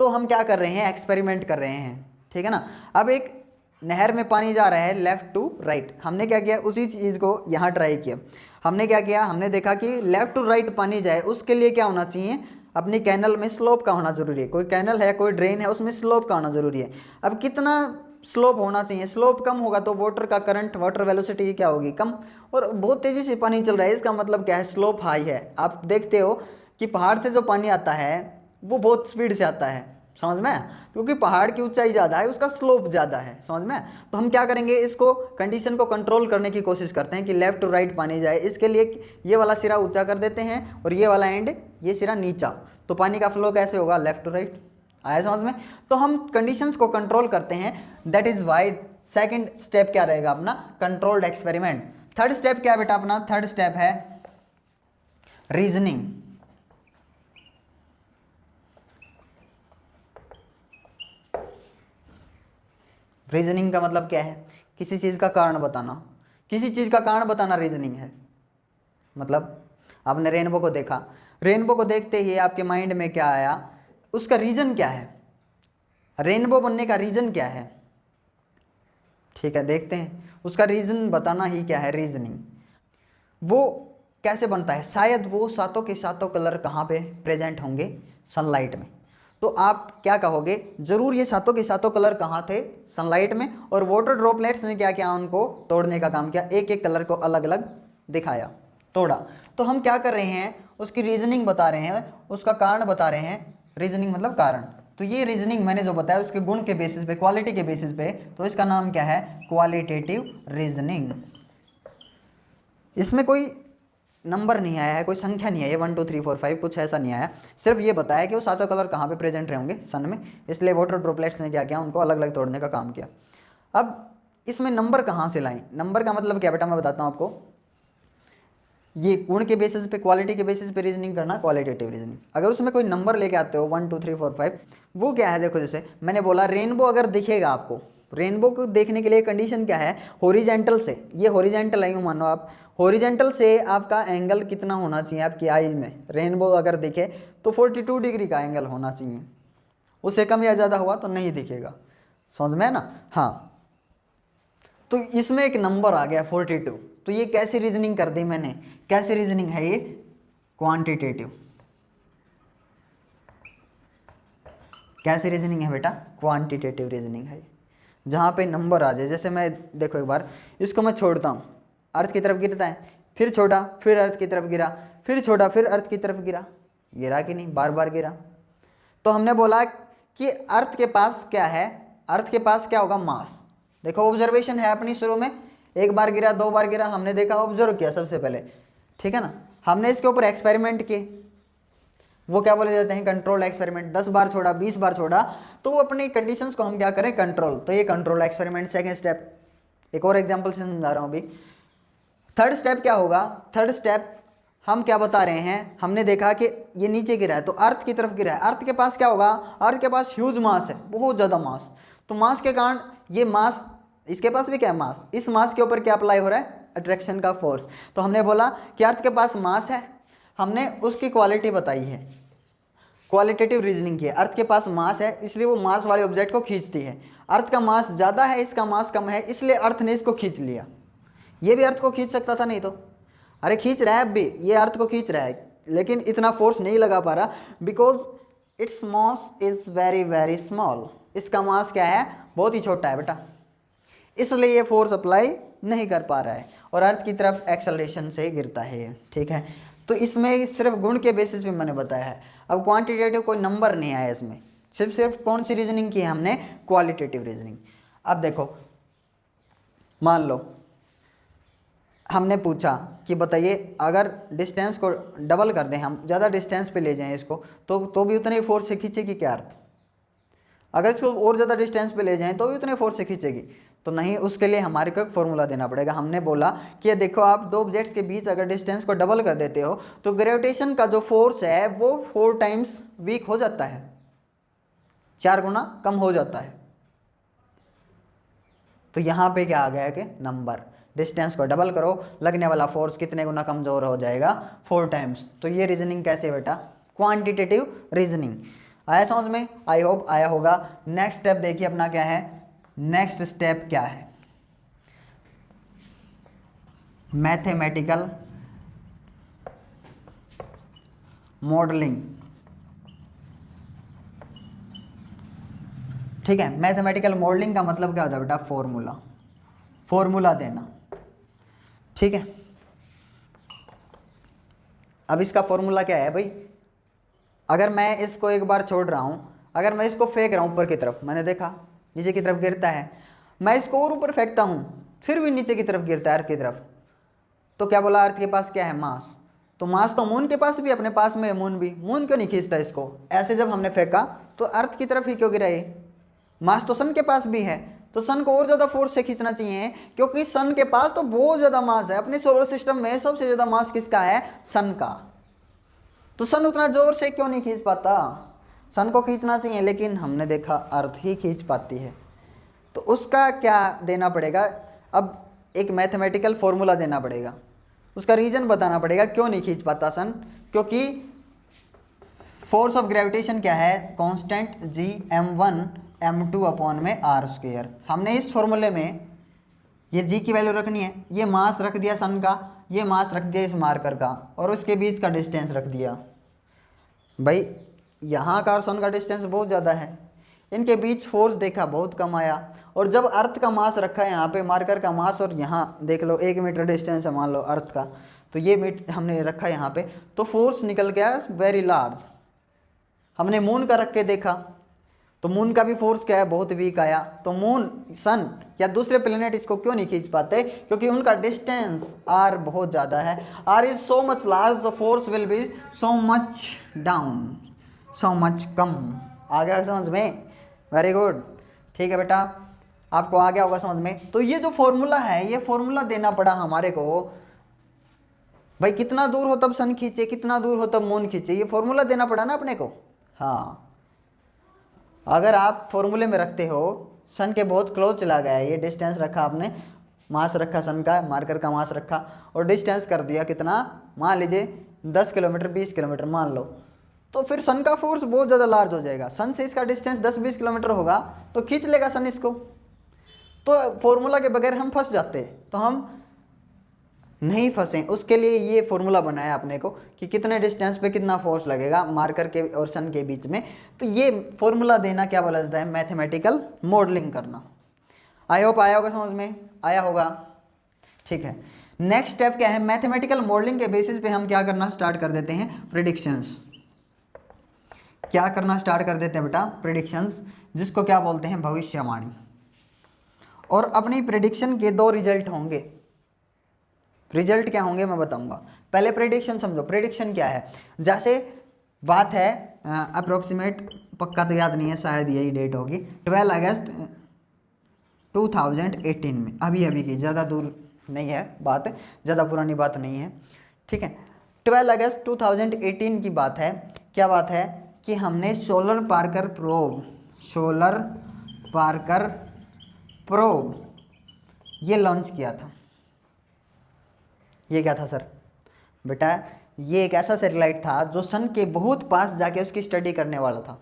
तो हम क्या कर रहे हैं, एक्सपेरिमेंट कर रहे हैं, ठीक है ना। अब एक नहर में पानी जा रहा है लेफ़्ट टू राइट, हमने क्या किया, उसी चीज़ को यहाँ ट्राई किया। हमने क्या किया, हमने देखा कि लेफ़्ट टू राइट पानी जाए उसके लिए क्या होना चाहिए, अपनी कैनल में स्लोप का होना ज़रूरी है। कोई कैनल है, कोई ड्रेन है, उसमें स्लोप का होना ज़रूरी है। अब कितना स्लोप होना चाहिए, स्लोप कम होगा तो वाटर का करंट, वाटर वेलोसिटी क्या होगी, कम, और बहुत तेज़ी से पानी चल रहा है, इसका मतलब क्या है, स्लोप हाई है। आप देखते हो कि पहाड़ से जो पानी आता है वो बहुत स्पीड से आता है, समझ में, क्योंकि पहाड़ की ऊंचाई ज़्यादा है, उसका स्लोप ज़्यादा है, समझ में। तो हम क्या करेंगे, इसको कंडीशन को कंट्रोल करने की कोशिश करते हैं कि लेफ़्ट टू राइट पानी जाए। इसके लिए ये वाला सिरा ऊंचा कर देते हैं और ये वाला एंड, ये सिरा नीचा, तो पानी का फ्लो कैसे होगा, लेफ़्ट टू राइट। आया समझ में। तो हम कंडीशंस को कंट्रोल करते हैं, that is why second step क्या रहेगा अपना, कंट्रोल्ड एक्सपेरिमेंट। थर्ड स्टेप क्या है बेटा अपना, थर्ड स्टेप है रीजनिंग। रीजनिंग का मतलब क्या है, किसी चीज़ का कारण बताना, किसी चीज़ का कारण बताना रीजनिंग है। मतलब आपने रेनबो को देखा, रेनबो को देखते ही आपके माइंड में क्या आया, उसका रीज़न क्या है, रेनबो बनने का रीज़न क्या है, ठीक है, देखते हैं उसका रीज़न बताना ही क्या है, रीजनिंग। वो कैसे बनता है, शायद वो सातों के सातों कलर कहाँ पे प्रेजेंट होंगे, सनलाइट में। तो आप क्या कहोगे, जरूर ये सातों के सातों कलर कहाँ थे, सनलाइट में, और वाटर ड्रॉपलेट्स ने क्या किया, उनको तोड़ने का काम किया, एक एक कलर को अलग अलग दिखाया, तोड़ा। तो हम क्या कर रहे हैं, उसकी रीजनिंग बता रहे हैं, उसका कारण बता रहे हैं, रीजनिंग मतलब कारण। तो ये रीजनिंग मैंने जो बताया उसके गुण के बेसिस पे, क्वालिटी के बेसिस पे, तो इसका नाम क्या है, क्वालिटेटिव रीजनिंग। इसमें कोई नंबर नहीं आया है, कोई संख्या नहीं आई है, 1 2 3 4 5 कुछ ऐसा नहीं आया, सिर्फ ये बताया कि वो सातों कलर कहाँ पे प्रेजेंट रहेंगे सन में, इसलिए वाटर ड्रॉपलेट्स ने क्या किया, उनको अलग अलग तोड़ने का काम किया। अब इसमें नंबर कहाँ से लाएं, नंबर का मतलब क्या बेटा, मैं बताता हूँ आपको। ये गुण के बेसिस पे, क्वालिटी के बेसिस पे रीजनिंग करना, क्वालिटेटिव रीजनिंग। अगर उसमें कोई नंबर लेके आते हो 1 2 3 4 5, वो क्या है, देखो जैसे मैंने बोला रेनबो अगर दिखेगा आपको, रेनबो को देखने के लिए कंडीशन क्या है, हॉरिजेंटल से, ये हॉरिजेंटल है यूँ मानो आप, हॉरिजेंटल से आपका एंगल कितना होना चाहिए आपकी आईज में, रेनबो अगर दिखे तो 42 डिग्री का एंगल होना चाहिए, उससे कम या ज़्यादा हुआ तो नहीं दिखेगा, समझ में है ना। हाँ, तो इसमें एक नंबर आ गया 42, तो ये कैसी रीजनिंग कर दी मैंने, कैसी रीजनिंग है ये, क्वांटिटेटिव। कैसी रीजनिंग है बेटा, क्वांटिटेटिव रीजनिंग है, जहाँ पे नंबर आ जाए। जैसे मैं देखो एक बार इसको मैं छोड़ता हूँ, अर्थ की तरफ गिरता है, फिर छोड़ा, फिर अर्थ की तरफ गिरा, फिर छोड़ा, फिर अर्थ की तरफ गिरा, गिरा कि नहीं, बार बार गिरा। तो हमने बोला कि अर्थ के पास क्या है, अर्थ के पास क्या होगा, मास। देखो ऑब्जर्वेशन है अपनी शुरू में, एक बार गिरा, दो बार गिरा, हमने देखा, ऑब्जर्व किया सबसे पहले, ठीक है ना। हमने इसके ऊपर एक्सपेरिमेंट किए, वो क्या बोले जाते हैं, कंट्रोल एक्सपेरिमेंट। 10 बार छोड़ा, 20 बार छोड़ा, तो वो अपनी कंडीशंस को हम क्या करें, कंट्रोल। तो ये कंट्रोल एक्सपेरिमेंट सेकंड स्टेप। एक और एग्जांपल से समझा रहा हूँ अभी। थर्ड स्टेप क्या होगा, थर्ड स्टेप हम क्या बता रहे हैं, हमने देखा कि ये नीचे गिरा है तो अर्थ की तरफ गिरा है। अर्थ के पास क्या होगा, अर्थ के पास ह्यूज मास है, बहुत ज़्यादा मास। तो मास के कारण ये मास, इसके पास भी क्या है, मास। इस मास के ऊपर क्या अप्लाई हो रहा है, अट्रैक्शन का फोर्स। तो हमने बोला कि अर्थ के पास मास है, हमने उसकी क्वालिटी बताई है, क्वालिटेटिव रीजनिंग की है। अर्थ के पास मास है इसलिए वो मास वाले ऑब्जेक्ट को खींचती है। अर्थ का मास ज़्यादा है, इसका मास कम है, इसलिए अर्थ ने इसको खींच लिया। ये भी अर्थ को खींच सकता था, नहीं तो, अरे खींच रहा है अब भी, ये अर्थ को खींच रहा है, लेकिन इतना फोर्स नहीं लगा पा रहा, because its mass is very very small. इसका मास क्या है, बहुत ही छोटा है बेटा, इसलिए ये फोर्स अप्लाई नहीं कर पा रहा है और अर्थ की तरफ एक्सेलरेशन से गिरता है ये, ठीक है। तो इसमें सिर्फ गुण के बेसिस पे मैंने बताया है। अब क्वांटिटेटिव कोई नंबर नहीं आया इसमें, सिर्फ कौन सी रीजनिंग की है हमने, क्वालिटेटिव रीजनिंग। अब देखो, मान लो हमने पूछा कि बताइए अगर डिस्टेंस को डबल कर दें, हम ज़्यादा डिस्टेंस पे ले जाएं इसको, तो भी उतने ही फोर्स से खींचेगी क्या अर्थ। अगर इसको और ज़्यादा डिस्टेंस पे ले जाएं तो भी उतने फोर्स से खींचेगी, तो नहीं। उसके लिए हमारे को एक फॉर्मूला देना पड़ेगा। हमने बोला कि देखो आप दो ऑब्जेक्ट्स के बीच अगर डिस्टेंस को डबल कर देते हो तो ग्रेविटेशन का जो फोर्स है वो 4 टाइम्स वीक हो जाता है, 4 गुना कम हो जाता है। तो यहाँ पे क्या आ गया कि नंबर, डिस्टेंस को डबल करो, लगने वाला फोर्स कितने गुना कमज़ोर हो जाएगा, 4 टाइम्स। तो ये रीजनिंग कैसे बेटा, क्वांटिटेटिव रीजनिंग। आया समझ में, आई होप आया होगा। नेक्स्ट स्टेप देखिए अपना क्या है, नेक्स्ट स्टेप क्या है, मैथमेटिकल मॉडलिंग, ठीक है। मैथमेटिकल मॉडलिंग का मतलब क्या होता है बेटा, फॉर्मूला देना, ठीक है। अब इसका फॉर्मूला क्या है भाई, अगर मैं इसको एक बार छोड़ रहा हूँ, अगर मैं इसको फेंक रहा हूँ ऊपर की तरफ, मैंने देखा नीचे की तरफ गिरता है, मैं इसको और ऊपर फेंकता हूँ फिर भी नीचे की तरफ गिरता है, अर्थ की तरफ, तो क्या बोला, अर्थ के पास क्या है, मास। तो मास तो मून के पास भी, अपने पास में मून भी, मून क्यों नहीं खींचता इसको। ऐसे जब हमने फेंका तो अर्थ की तरफ ही क्यों गिरा ये, मास तो सन के पास भी है, तो सन को और ज़्यादा फोर्स से खींचना चाहिए, क्योंकि सन के पास तो बहुत ज़्यादा मास है। अपने सोलर सिस्टम में सबसे ज़्यादा मास किसका है, सन का। तो सन उतना जोर से क्यों नहीं खींच पाता, सन को खींचना चाहिए, लेकिन हमने देखा अर्थ ही खींच पाती है। तो उसका क्या देना पड़ेगा, अब एक मैथमेटिकल फॉर्मूला देना पड़ेगा, उसका रीज़न बताना पड़ेगा क्यों नहीं खींच पाता सन। क्योंकि फोर्स ऑफ ग्रेविटेशन क्या है, कांस्टेंट G(m1 m2 अपॉन में r²। हमने इस फॉर्मूले में ये g की वैल्यू रखनी है, ये मास रख दिया सन का, ये मास रख दिया इस मार्कर का, और उसके बीच का डिस्टेंस रख दिया। भाई यहाँ का और सन का डिस्टेंस बहुत ज़्यादा है, इनके बीच फोर्स देखा बहुत कम आया। और जब अर्थ का मास रखा है यहाँ पे, मार्कर का मास, और यहाँ देख लो 1 मीटर डिस्टेंस है मान लो अर्थ का, तो ये हमने रखा यहाँ पे, तो फोर्स निकल गया वेरी लार्ज। हमने मून का रख के देखा तो मून का भी फोर्स क्या है, बहुत वीक आया। तो मून, सन या दूसरे प्लेनेट इसको क्यों नहीं खींच पाते, क्योंकि उनका डिस्टेंस आर बहुत ज़्यादा है। R is so much large, the force will be so much down, so much कम। आ गया समझ में, वेरी गुड, ठीक है बेटा, आपको आ गया होगा समझ में। तो ये जो फॉर्मूला है, ये फॉर्मूला देना पड़ा हमारे को, भाई कितना दूर हो तब सन खींचे, कितना दूर हो तब मून खींचे, ये फॉर्मूला देना पड़ा ना अपने को। हाँ, अगर आप फॉर्मूले में रखते हो, सन के बहुत क्लोज चला गया है, ये डिस्टेंस रखा आपने, मास रखा सन का, मार्कर का मास रखा, और डिस्टेंस कर दिया कितना, मान लीजिए 10 किलोमीटर 20 किलोमीटर मान लो, तो फिर सन का फोर्स बहुत ज़्यादा लार्ज हो जाएगा। सन से इसका डिस्टेंस 10-20 किलोमीटर होगा, तो खींच लेगा सन इसको। तो फॉर्मूला के बगैर हम फंस जाते, तो हम नहीं फंसे, उसके लिए ये फॉर्मूला बनाया आपने को कि कितने डिस्टेंस पे कितना फोर्स लगेगा मार्कर के और सन के बीच में। तो ये फॉर्मूला देना क्या बोला जाता है, मैथमेटिकल मॉडलिंग करना। आई होप आया होगा समझ में, आया होगा, ठीक है। नेक्स्ट स्टेप क्या है, मैथमेटिकल मॉडलिंग के बेसिस पे हम क्या करना स्टार्ट कर देते हैं, प्रिडिक्शंस। क्या करना स्टार्ट कर देते हैं बेटा, प्रिडिक्शंस, जिसको क्या बोलते हैं, भविष्यवाणी। और अपनी प्रेडिक्शन के दो रिजल्ट होंगे। रिजल्ट क्या होंगे मैं बताऊंगा, पहले प्रेडिक्शन समझो। प्रेडिक्शन क्या है, जैसे बात है अप्रोक्सीमेट, पक्का तो याद नहीं है, शायद यही डेट होगी 12 अगस्त 2018 में, अभी अभी की, ज़्यादा दूर नहीं है बात, ज़्यादा पुरानी बात नहीं है, ठीक है। 12 अगस्त 2018 की बात है। क्या बात है कि हमने सोलर पार्कर प्रोब ये लॉन्च किया था। ये क्या था सर? बेटा ये एक ऐसा सैटेलाइट था जो सन के बहुत पास जाके उसकी स्टडी करने वाला था।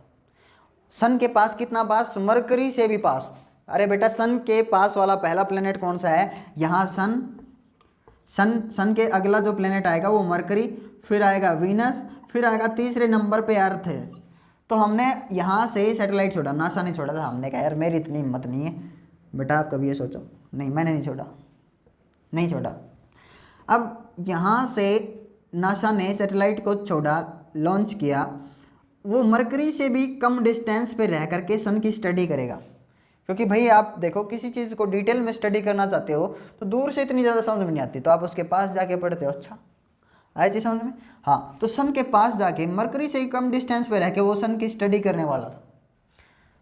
सन के पास कितना पास? मरकरी से भी पास। अरे बेटा सन के पास वाला पहला प्लेनेट कौन सा है? यहाँ सन के अगला जो प्लेनेट आएगा वो मरकरी, फिर आएगा वीनस, फिर आएगा तीसरे नंबर पे अर्थ है। तो हमने यहाँ से सैटेलाइट छोड़ा, नासा ने छोड़ा था। हमने कहा यार मेरी इतनी हिम्मत नहीं है। बेटा आप कभी ये सोचो, नहीं मैंने नहीं छोड़ा। अब यहाँ से नासा ने सैटेलाइट को छोड़ा, लॉन्च किया, वो मरकरी से भी कम डिस्टेंस पे रह करके सन की स्टडी करेगा। क्योंकि भाई आप देखो, किसी चीज़ को डिटेल में स्टडी करना चाहते हो तो दूर से इतनी ज़्यादा समझ में नहीं आती, तो आप उसके पास जाके पढ़ते हो। अच्छा आई चीज़ समझ में? हाँ, तो सन के पास जाके मरकरी से ही कम डिस्टेंस पे रह के वो सन की स्टडी करने वाला था।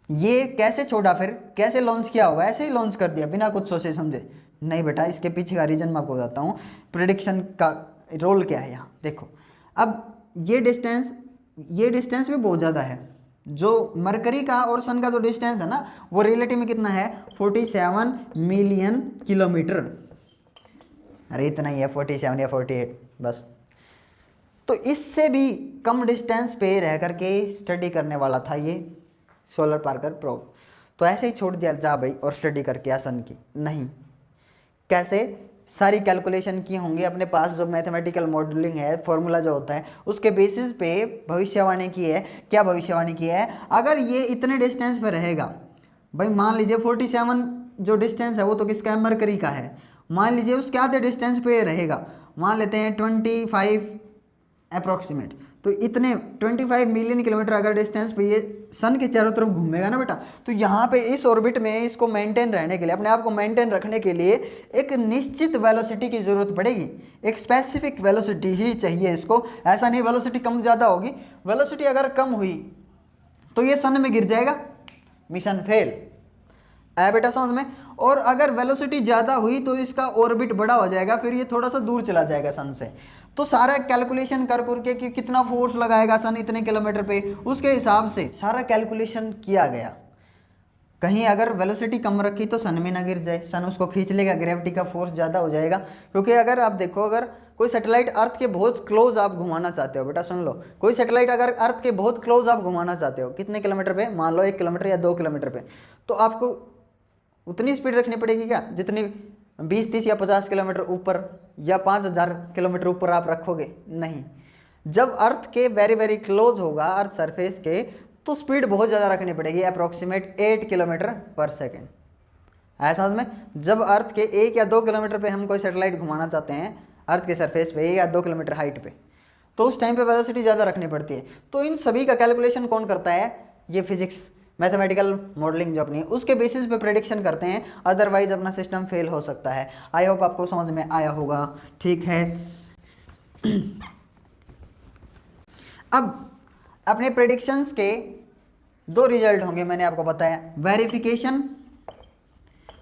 ये कैसे छोड़ा, फिर कैसे लॉन्च किया होगा? ऐसे ही लॉन्च कर दिया बिना कुछ सोचे समझे? नहीं बेटा, इसके पीछे का रीज़न मैं आपको बताता हूँ। प्रेडिक्शन का रोल क्या है यहाँ देखो। अब ये डिस्टेंस भी बहुत ज़्यादा है। जो मरकरी का और सन का जो डिस्टेंस है ना, वो रिलेटिव में कितना है? 47 मिलियन किलोमीटर। अरे इतना ही है, 47 या 48 बस। तो इससे भी कम डिस्टेंस पे रह करके स्टडी करने वाला था ये सोलर पार्कर प्रोब। तो ऐसे ही छोड़ दिया जा भाई और स्टडी करके आ सन की? नहीं। कैसे? सारी कैलकुलेशन की होंगी अपने पास, जो मैथमेटिकल मॉडलिंग है, फॉर्मूला जो होता है उसके बेसिस पे भविष्यवाणी की है। क्या भविष्यवाणी की है? अगर ये इतने डिस्टेंस पे रहेगा, भाई मान लीजिए 47 जो डिस्टेंस है वो तो किसका है? मरकरी का है। मान लीजिए उसके आधे डिस्टेंस पे रहेगा, मान लेते हैं 25 अप्रॉक्सीमेट, तो इतने 25 मिलियन किलोमीटर अगर डिस्टेंस पे ये सन के चारों तरफ घूमेगा ना बेटा, तो यहाँ पे इस ऑर्बिट में इसको मेंटेन रहने के लिए, अपने आप को मेंटेन रखने के लिए एक निश्चित वेलोसिटी की ज़रूरत पड़ेगी। एक स्पेसिफिक वेलोसिटी ही चाहिए इसको। ऐसा नहीं वेलोसिटी कम ज़्यादा होगी, वेलोसिटी अगर कम हुई तो ये सन में गिर जाएगा, मिशन फेल। आया बेटा समझ में? और अगर वेलोसिटी ज़्यादा हुई तो इसका ऑर्बिट बड़ा हो जाएगा, फिर ये थोड़ा सा दूर चला जाएगा सन से। तो सारा कैलकुलेशन कर करके कि कितना फोर्स लगाएगा सन इतने किलोमीटर पे, उसके हिसाब से सारा कैलकुलेशन किया गया। कहीं अगर वेलोसिटी कम रखी तो सन में ना गिर जाए, सन उसको खींच लेगा, ग्रेविटी का फोर्स ज़्यादा हो जाएगा। क्योंकि अगर आप देखो, अगर कोई सैटेलाइट अर्थ के बहुत क्लोज आप घुमाना चाहते हो, बेटा सुन लो, कोई सैटेलाइट अगर अर्थ के बहुत क्लोज आप घुमाना चाहते हो, कितने किलोमीटर पे? मान लो 1 किलोमीटर या 2 किलोमीटर पे, तो आपको उतनी स्पीड रखनी पड़ेगी क्या? जितनी 20, 30 या 50 किलोमीटर ऊपर या 5000 किलोमीटर ऊपर आप रखोगे? नहीं। जब अर्थ के वेरी वेरी क्लोज होगा अर्थ सरफेस के, तो स्पीड बहुत ज़्यादा रखनी पड़ेगी, अप्रॉक्सीमेट 8 किलोमीटर पर सेकेंड। ऐसा समझ में? जब अर्थ के 1 या 2 किलोमीटर पे हम कोई सैटेलाइट घुमाना चाहते हैं अर्थ के सरफेस पे 1 या 2 किलोमीटर हाइट पे, तो उस टाइम पे वेलोसिटी ज़्यादा रखनी पड़ती है। तो इन सभी का कैलकुलेशन कौन करता है? ये फिजिक्स मैथमेटिकल मॉडलिंग जो अपनी है उसके बेसिस पे प्रेडिक्शन करते हैं, अदरवाइज अपना सिस्टम फेल हो सकता है। आई होप आपको समझ में आया होगा, ठीक है। अब अपने प्रेडिक्शंस के 2 रिजल्ट होंगे, मैंने आपको बताया,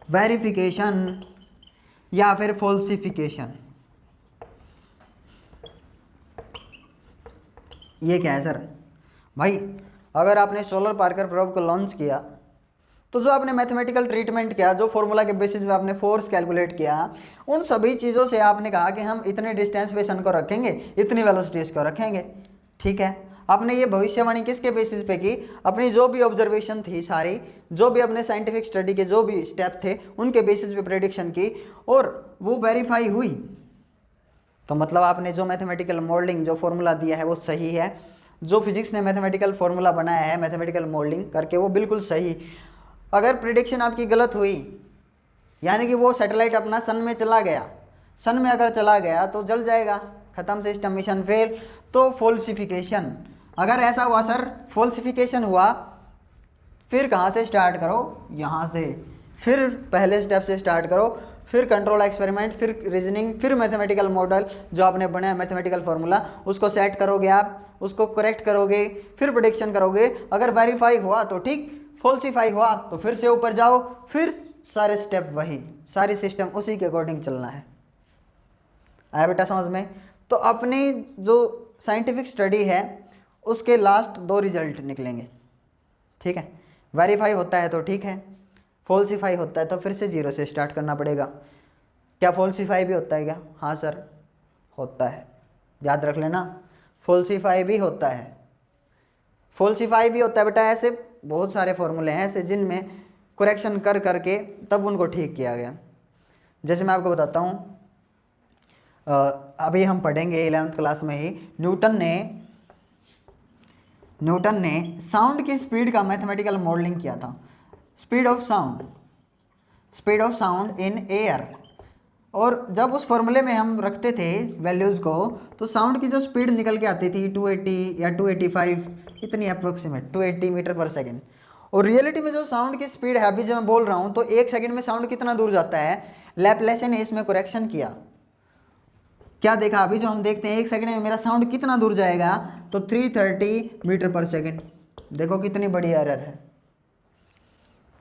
वेरिफिकेशन या फिर फॉल्सिफिकेशन। ये क्या है सर? भाई अगर आपने सोलर पार्कर प्रोब को लॉन्च किया तो जो आपने मैथमेटिकल ट्रीटमेंट किया, जो फॉर्मूला के बेसिस पे आपने फोर्स कैलकुलेट किया, उन सभी चीज़ों से आपने कहा कि हम इतने डिस्टेंस पे सन को रखेंगे, इतनी वेलोसिटी इसको रखेंगे, ठीक है। आपने ये भविष्यवाणी किसके बेसिस पे की? अपनी जो भी ऑब्जर्वेशन थी सारी, जो भी अपने साइंटिफिक स्टडी के जो भी स्टेप थे उनके बेसिस पे प्रेडिक्शन की, और वो वेरीफाई हुई। तो मतलब आपने जो मैथमेटिकल मॉडलिंग जो फॉर्मूला दिया है वो सही है, जो फिजिक्स ने मैथमेटिकल फॉर्मूला बनाया है मैथमेटिकल मॉडलिंग करके वो बिल्कुल सही। अगर प्रेडिक्शन आपकी गलत हुई, यानी कि वो सैटेलाइट अपना सन में चला गया, सन में अगर चला गया तो जल जाएगा, ख़त्म सिस्टम, मिशन फेल। तो फॉल्सिफिकेशन, अगर ऐसा हुआ सर, फॉल्सिफिकेशन हुआ, फिर कहाँ से स्टार्ट करो? यहाँ से। फिर पहले स्टेप से स्टार्ट करो, फिर कंट्रोल एक्सपेरिमेंट, फिर रीजनिंग, फिर मैथमेटिकल मॉडल जो आपने बनाया मैथमेटिकल फार्मूला उसको सेट करोगे आप, उसको करेक्ट करोगे, फिर प्रेडिक्शन करोगे। अगर वेरीफाई हुआ तो ठीक, फॉल्सीफाई हुआ तो फिर से ऊपर जाओ, फिर सारे स्टेप वही, सारी सिस्टम उसी के अकॉर्डिंग चलना है। आया बेटा समझ में? तो अपनी जो साइंटिफिक स्टडी है उसके लास्ट 2 रिजल्ट निकलेंगे, ठीक है। वेरीफाई होता है तो ठीक है, फॉल्सीफाई होता है तो फिर से 0 से स्टार्ट करना पड़ेगा। क्या फॉल्सीफाई भी होता है क्या? हाँ सर होता है, याद रख लेना, फॉल्सीफाई भी होता है। फॉल्सीफाई भी होता है बेटा, ऐसे बहुत सारे फॉर्मूले हैं ऐसे जिनमें करेक्शन कर करके तब उनको ठीक किया गया। जैसे मैं आपको बताता हूँ, अभी हम पढ़ेंगे 11th क्लास में ही, न्यूटन ने साउंड की स्पीड का मैथमेटिकल मॉडलिंग किया था। Speed of sound in air. और जब उस फॉर्मूले में हम रखते थे वैल्यूज़ को तो साउंड की जो स्पीड निकल के आती थी 280 या 285, इतनी अप्रोक्सीमेट 280 मीटर पर सेकेंड। और रियलिटी में जो साउंड की स्पीड है अभी जो मैं बोल रहा हूँ, तो 1 सेकंड में साउंड कितना दूर जाता है। लैप्लेस ने इसमें करेक्शन किया, क्या देखा अभी जो हम देखते हैं 1 सेकंड में मेरा साउंड कितना दूर जाएगा, तो 330 मीटर पर सेकेंड। देखो कितनी बड़ी एरर है।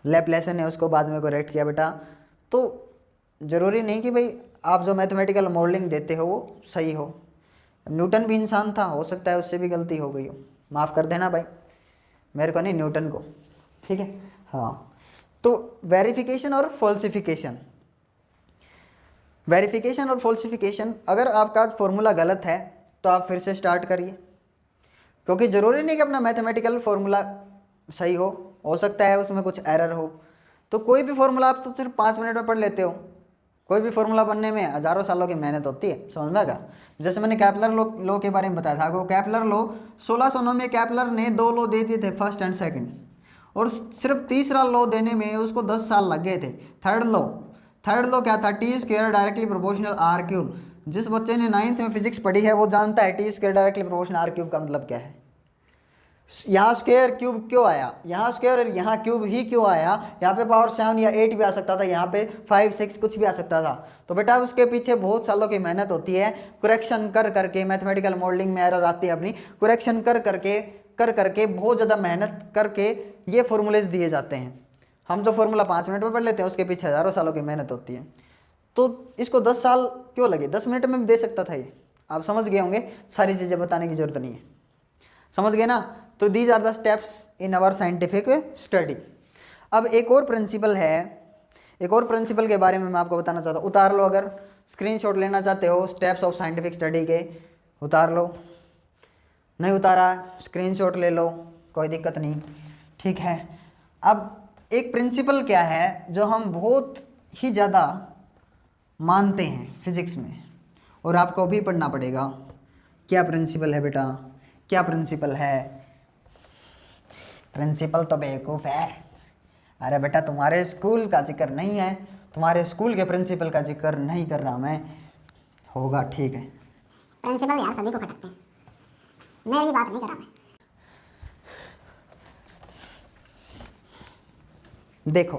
लैप्लेस ने उसको बाद में करेक्ट किया बेटा। तो ज़रूरी नहीं कि भाई आप जो मैथमेटिकल मॉडलिंग देते हो वो सही हो। न्यूटन भी इंसान था, हो सकता है उससे भी गलती हो गई हो, माफ़ कर देना भाई, मेरे को नहीं न्यूटन को, ठीक है। हाँ, तो वेरिफिकेशन और फॉल्सिफिकेशन, अगर आपका फॉर्मूला गलत है तो आप फिर से स्टार्ट करिए, क्योंकि ज़रूरी नहीं कि अपना मैथमेटिकल फार्मूला सही हो सकता है उसमें कुछ एरर हो। तो कोई भी फार्मूला आप तो सिर्फ 5 मिनट में पढ़ लेते हो, कोई भी फार्मूला बनने में हज़ारों सालों की मेहनत होती है, समझ में आएगा। जैसे मैंने कैपलर लॉ के बारे में बताया था आपको, कैपलर लॉ 1609 में कैपलर ने 2 लॉ दे दिए थे, फर्स्ट एंड सेकंड, और सिर्फ तीसरा लॉ देने में उसको 10 साल लग गए थे। थर्ड लॉ क्या था? T square directly proportional R cube. जिस बच्चे ने 9th में फिजिक्स पढ़ी है वो जानता है T square directly proportional R cube का मतलब क्या है। यहाँ स्क्वायर क्यूब क्यों आया, यहाँ स्क्वायर और यहाँ क्यूब ही क्यों आया, यहाँ पे पावर 7 या 8 भी आ सकता था, यहाँ पे 5 6 कुछ भी आ सकता था। तो बेटा उसके पीछे बहुत सालों की मेहनत होती है, करेक्शन कर करके, मैथमेटिकल मॉडलिंग में एरर आती है अपनी, करेक्शन कर करके बहुत ज़्यादा मेहनत करके ये फॉर्मूलेज दिए जाते हैं। हम जो फॉर्मूला 5 मिनट में पढ़ लेते हैं उसके पीछे हज़ारों सालों की मेहनत होती है। तो इसको 10 साल क्यों लगे? 10 मिनट में भी दे सकता था ये। आप समझ गए होंगे, सारी चीज़ें बताने की जरूरत नहीं है, समझ गए ना। तो these are the steps in our scientific study. अब एक और प्रिंसिपल है, एक और प्रिंसिपल के बारे में मैं आपको बताना चाहता हूँ। उतार लो, अगर स्क्रीनशॉट लेना चाहते हो स्टेप्स ऑफ साइंटिफिक स्टडी के, उतार लो। नहीं उतारा स्क्रीनशॉट ले लो, कोई दिक्कत नहीं, ठीक है। अब एक प्रिंसिपल क्या है जो हम बहुत ही ज़्यादा मानते हैं फिजिक्स में, और आपको भी पढ़ना पड़ेगा। क्या प्रिंसिपल है बेटा, क्या प्रिंसिपल है? प्रिंसिपल तो बेवकूफ़ है। अरे बेटा तुम्हारे स्कूल का जिक्र नहीं है, तुम्हारे स्कूल के प्रिंसिपल का जिक्र नहीं कर रहा मैं, होगा ठीक है। प्रिंसिपल यार सभी को खटकते हैं, मेरी बात नहीं कर रहा मैं। देखो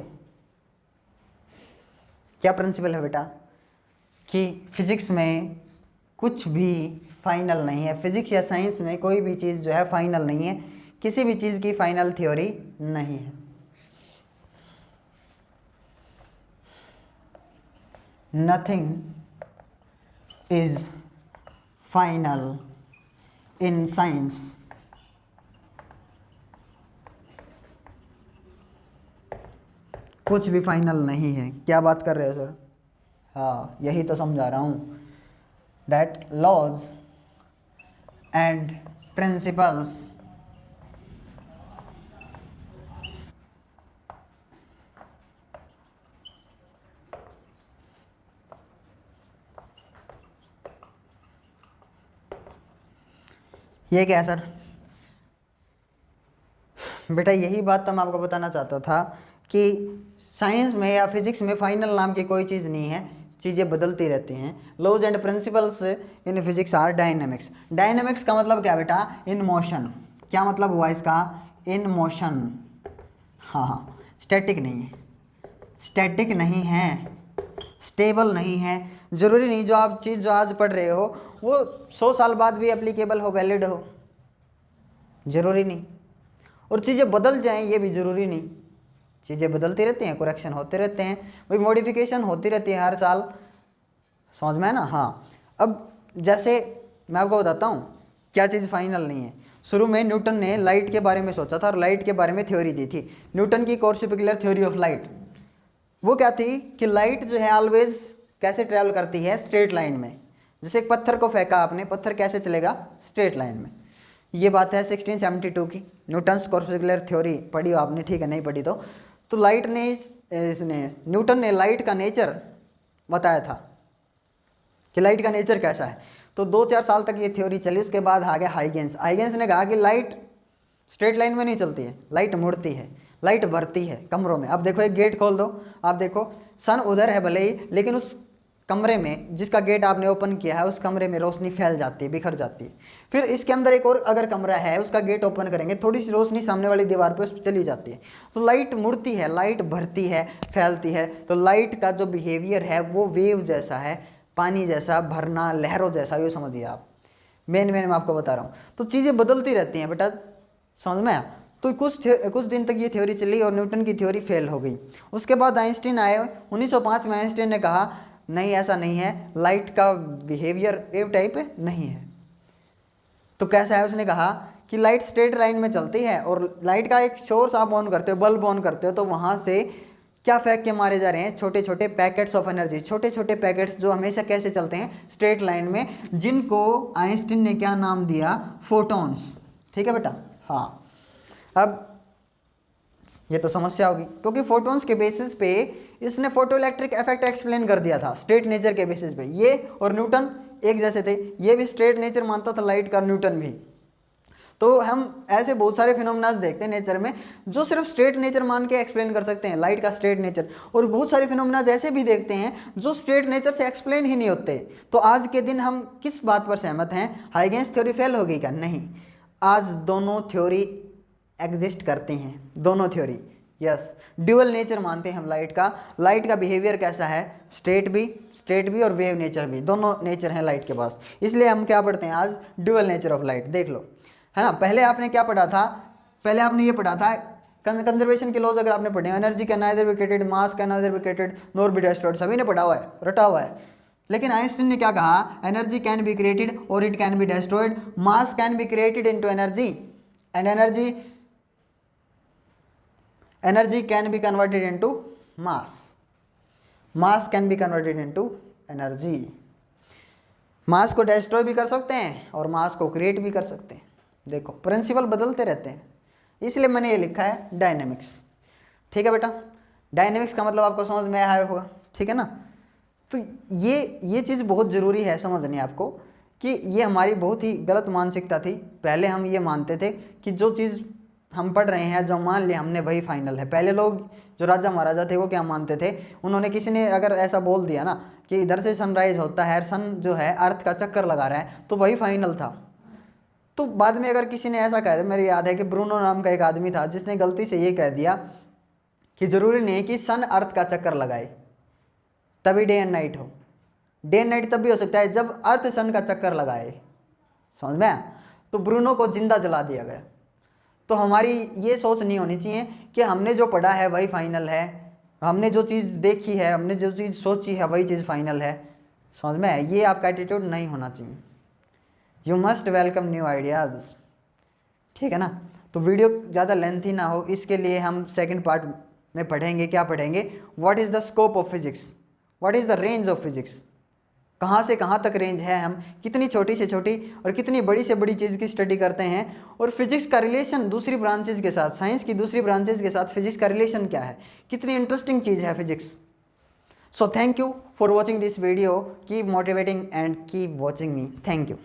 क्या प्रिंसिपल है बेटा, कि फिजिक्स में कुछ भी फाइनल नहीं है। फिजिक्स या साइंस में कोई भी चीज़ जो है फाइनल नहीं है, किसी भी चीज़ की फाइनल थ्योरी नहीं है। Nothing is final in science. कुछ भी फाइनल नहीं है। क्या बात कर रहे हो सर? हाँ यही तो समझा रहा हूँ, दैट लॉज एंड प्रिंसिपल्स ये क्या है सर? बेटा यही बात तो मैं आपको बताना चाहता था कि साइंस में या फिजिक्स में फाइनल नाम की कोई चीज़ नहीं है, चीज़ें बदलती रहती हैं। Laws and principles in physics are dynamics. Dynamics का मतलब क्या बेटा? In motion. क्या मतलब हुआ इसका? In motion. हाँ हाँ, स्टैटिक नहीं है, स्टैटिक नहीं है, स्टेबल नहीं है। ज़रूरी नहीं जो आप चीज़ जो आज पढ़ रहे हो वो 100 साल बाद भी एप्लीकेबल हो, वैलिड हो, ज़रूरी नहीं। और चीज़ें बदल जाएं ये भी ज़रूरी नहीं। चीज़ें बदलती रहती हैं, करेक्शन होते रहते हैं, भाई मॉडिफिकेशन होती रहती है हर साल, समझ में है ना। हाँ, अब जैसे मैं आपको बताता हूँ क्या चीज़ फाइनल नहीं है। शुरू में न्यूटन ने लाइट के बारे में सोचा था और लाइट के बारे में थ्योरी दी थी, न्यूटन की कोर्सिपिकुलर थ्योरी ऑफ लाइट। वो क्या थी कि लाइट जो है ऑलवेज कैसे ट्रैवल करती है, स्ट्रेट लाइन में। जैसे एक पत्थर को फेंका आपने, पत्थर कैसे चलेगा, स्ट्रेट लाइन में। ये बात है 1672 की, न्यूटन्स कोर्सिपिकुलर थ्योरी पढ़ी हो आपने, ठीक है, नहीं पढ़ी तो लाइट ने इसने न्यूटन ने लाइट का नेचर बताया था कि लाइट का नेचर कैसा है। तो 2-4 साल तक ये थ्योरी चली। उसके बाद आ गया हाइगेंस। हाइगेंस ने कहा कि लाइट स्ट्रेट लाइन में नहीं चलती है, लाइट मुड़ती है, लाइट बढ़ती है कमरों में। अब देखो एक गेट खोल दो, आप देखो सन उधर है भले ही, लेकिन उस कमरे में जिसका गेट आपने ओपन किया है उस कमरे में रोशनी फैल जाती है, बिखर जाती है। फिर इसके अंदर एक और अगर कमरा है, उसका गेट ओपन करेंगे, थोड़ी सी रोशनी सामने वाली दीवार पर चली जाती है। तो लाइट मुड़ती है, लाइट भरती है, फैलती है। तो लाइट का जो बिहेवियर है वो वेव जैसा है, पानी जैसा, भरना, लहरों जैसा, यूँ समझिए आप। मेन मैं आपको बता रहा हूँ। तो चीज़ें बदलती रहती हैं बेटा, समझ में आया। तो कुछ दिन तक ये थ्योरी चली और न्यूटन की थ्योरी फेल हो गई। उसके बाद आइंस्टीन आए 1905 में। आइंस्टीन ने कहा नहीं, ऐसा नहीं है, लाइट का बिहेवियर वेव टाइप नहीं है। तो कैसा है, उसने कहा कि लाइट स्ट्रेट लाइन में चलती है और लाइट का एक सोर्स आप ऑन करते हो, बल्ब ऑन करते हो, तो वहाँ से क्या फेंक के मारे जा रहे हैं, छोटे छोटे पैकेट्स ऑफ एनर्जी, छोटे छोटे पैकेट्स जो हमेशा कैसे चलते हैं, स्ट्रेट लाइन में, जिनको आइंस्टीन ने क्या नाम दिया, फोटॉन्स। ठीक है बेटा। हाँ, अब ये तो समस्या होगी क्योंकि फोटॉन्स के बेसिस पे इसने फोटो इलेक्ट्रिक इफेक्ट एक्सप्लेन कर दिया था, स्ट्रेट नेचर के बेसिस पे। ये और न्यूटन एक जैसे थे, ये भी स्ट्रेट नेचर मानता था लाइट का, न्यूटन भी। तो हम ऐसे बहुत सारे फिनोमेनास देखते हैं नेचर में जो सिर्फ स्ट्रेट नेचर मान के एक्सप्लेन कर सकते हैं, लाइट का स्ट्रेट नेचर। और बहुत सारे फिनोमेनास ऐसे भी देखते हैं जो स्ट्रेट नेचर से एक्सप्लेन ही नहीं होते। तो आज के दिन हम किस बात पर सहमत हैं, हाइगेंस थ्योरी फेल हो गई क्या? नहीं, आज दोनों थ्योरी एग्जिस्ट करती हैं, दोनों थ्योरी। यस, ड्यूअल नेचर मानते हैं हम लाइट का। लाइट का बिहेवियर कैसा है, स्ट्रेट भी और वेव नेचर भी, दोनों नेचर हैं लाइट के पास। इसलिए हम क्या पढ़ते हैं आज, ड्यूअल नेचर ऑफ लाइट। देख लो, है ना। पहले आपने क्या पढ़ा था, पहले आपने ये पढ़ा था कंजर्वेशन के लॉज अगर आपने पढ़े, energy can neither be created, mass can neither be created nor be destroyed, सभी ने पढ़ा हुआ है, रटा हुआ है। लेकिन आइंस्टीन ने क्या कहा, एनर्जी कैन बी क्रिएटेड और it can be destroyed, mass can be created into energy and energy can be converted into mass can be converted into energy. Mass को डिस्ट्रॉय भी कर सकते हैं और मास को क्रिएट भी कर सकते हैं। देखो प्रिंसिपल बदलते रहते हैं, इसलिए मैंने ये लिखा है डायनेमिक्स। ठीक है बेटा, डायनेमिक्स का मतलब आपको समझ में आया होगा, ठीक है ना। तो ये चीज़ बहुत ज़रूरी है समझनी आपको कि ये हमारी बहुत ही गलत मानसिकता थी। पहले हम ये मानते थे कि जो चीज़ हम पढ़ रहे हैं, जो मान लिया हमने, वही फाइनल है। पहले लोग जो राजा महाराजा थे वो क्या मानते थे, उन्होंने, किसी ने अगर ऐसा बोल दिया ना कि इधर से सनराइज होता है, सन जो है अर्थ का चक्कर लगा रहा है, तो वही फाइनल था। तो बाद में अगर किसी ने ऐसा कह दिया, मेरे याद है कि ब्रूनो नाम का एक आदमी था जिसने गलती से ये कह दिया कि ज़रूरी नहीं कि सन अर्थ का चक्कर लगाए तभी डे एंड नाइट हो। डे एंड नाइट तब भी हो सकता है जब अर्थ सन का चक्कर लगाए, समझ में आया। तो ब्रूनो को जिंदा जला दिया गया। तो हमारी ये सोच नहीं होनी चाहिए कि हमने जो पढ़ा है वही फाइनल है, हमने जो चीज़ देखी है, हमने जो चीज़ सोची है वही चीज़ फाइनल है, समझ में आया। ये आपका एटीट्यूड नहीं होना चाहिए। You must welcome new ideas, ठीक है ना। तो वीडियो ज़्यादा लेंथी ना हो, इसके लिए हम सेकंड पार्ट में पढ़ेंगे। क्या पढ़ेंगे, what is the scope of physics, what is the range of physics, कहाँ से कहाँ तक रेंज है, हम कितनी छोटी से छोटी और कितनी बड़ी से बड़ी चीज़ की स्टडी करते हैं, और फिजिक्स का रिलेशन दूसरी ब्रांचेज के साथ, साइंस की दूसरी ब्रांचेज के साथ फिजिक्स का रिलेशन क्या है, कितनी इंटरेस्टिंग चीज़ है physics. So thank you for watching this video, keep motivating and keep watching me, thank you.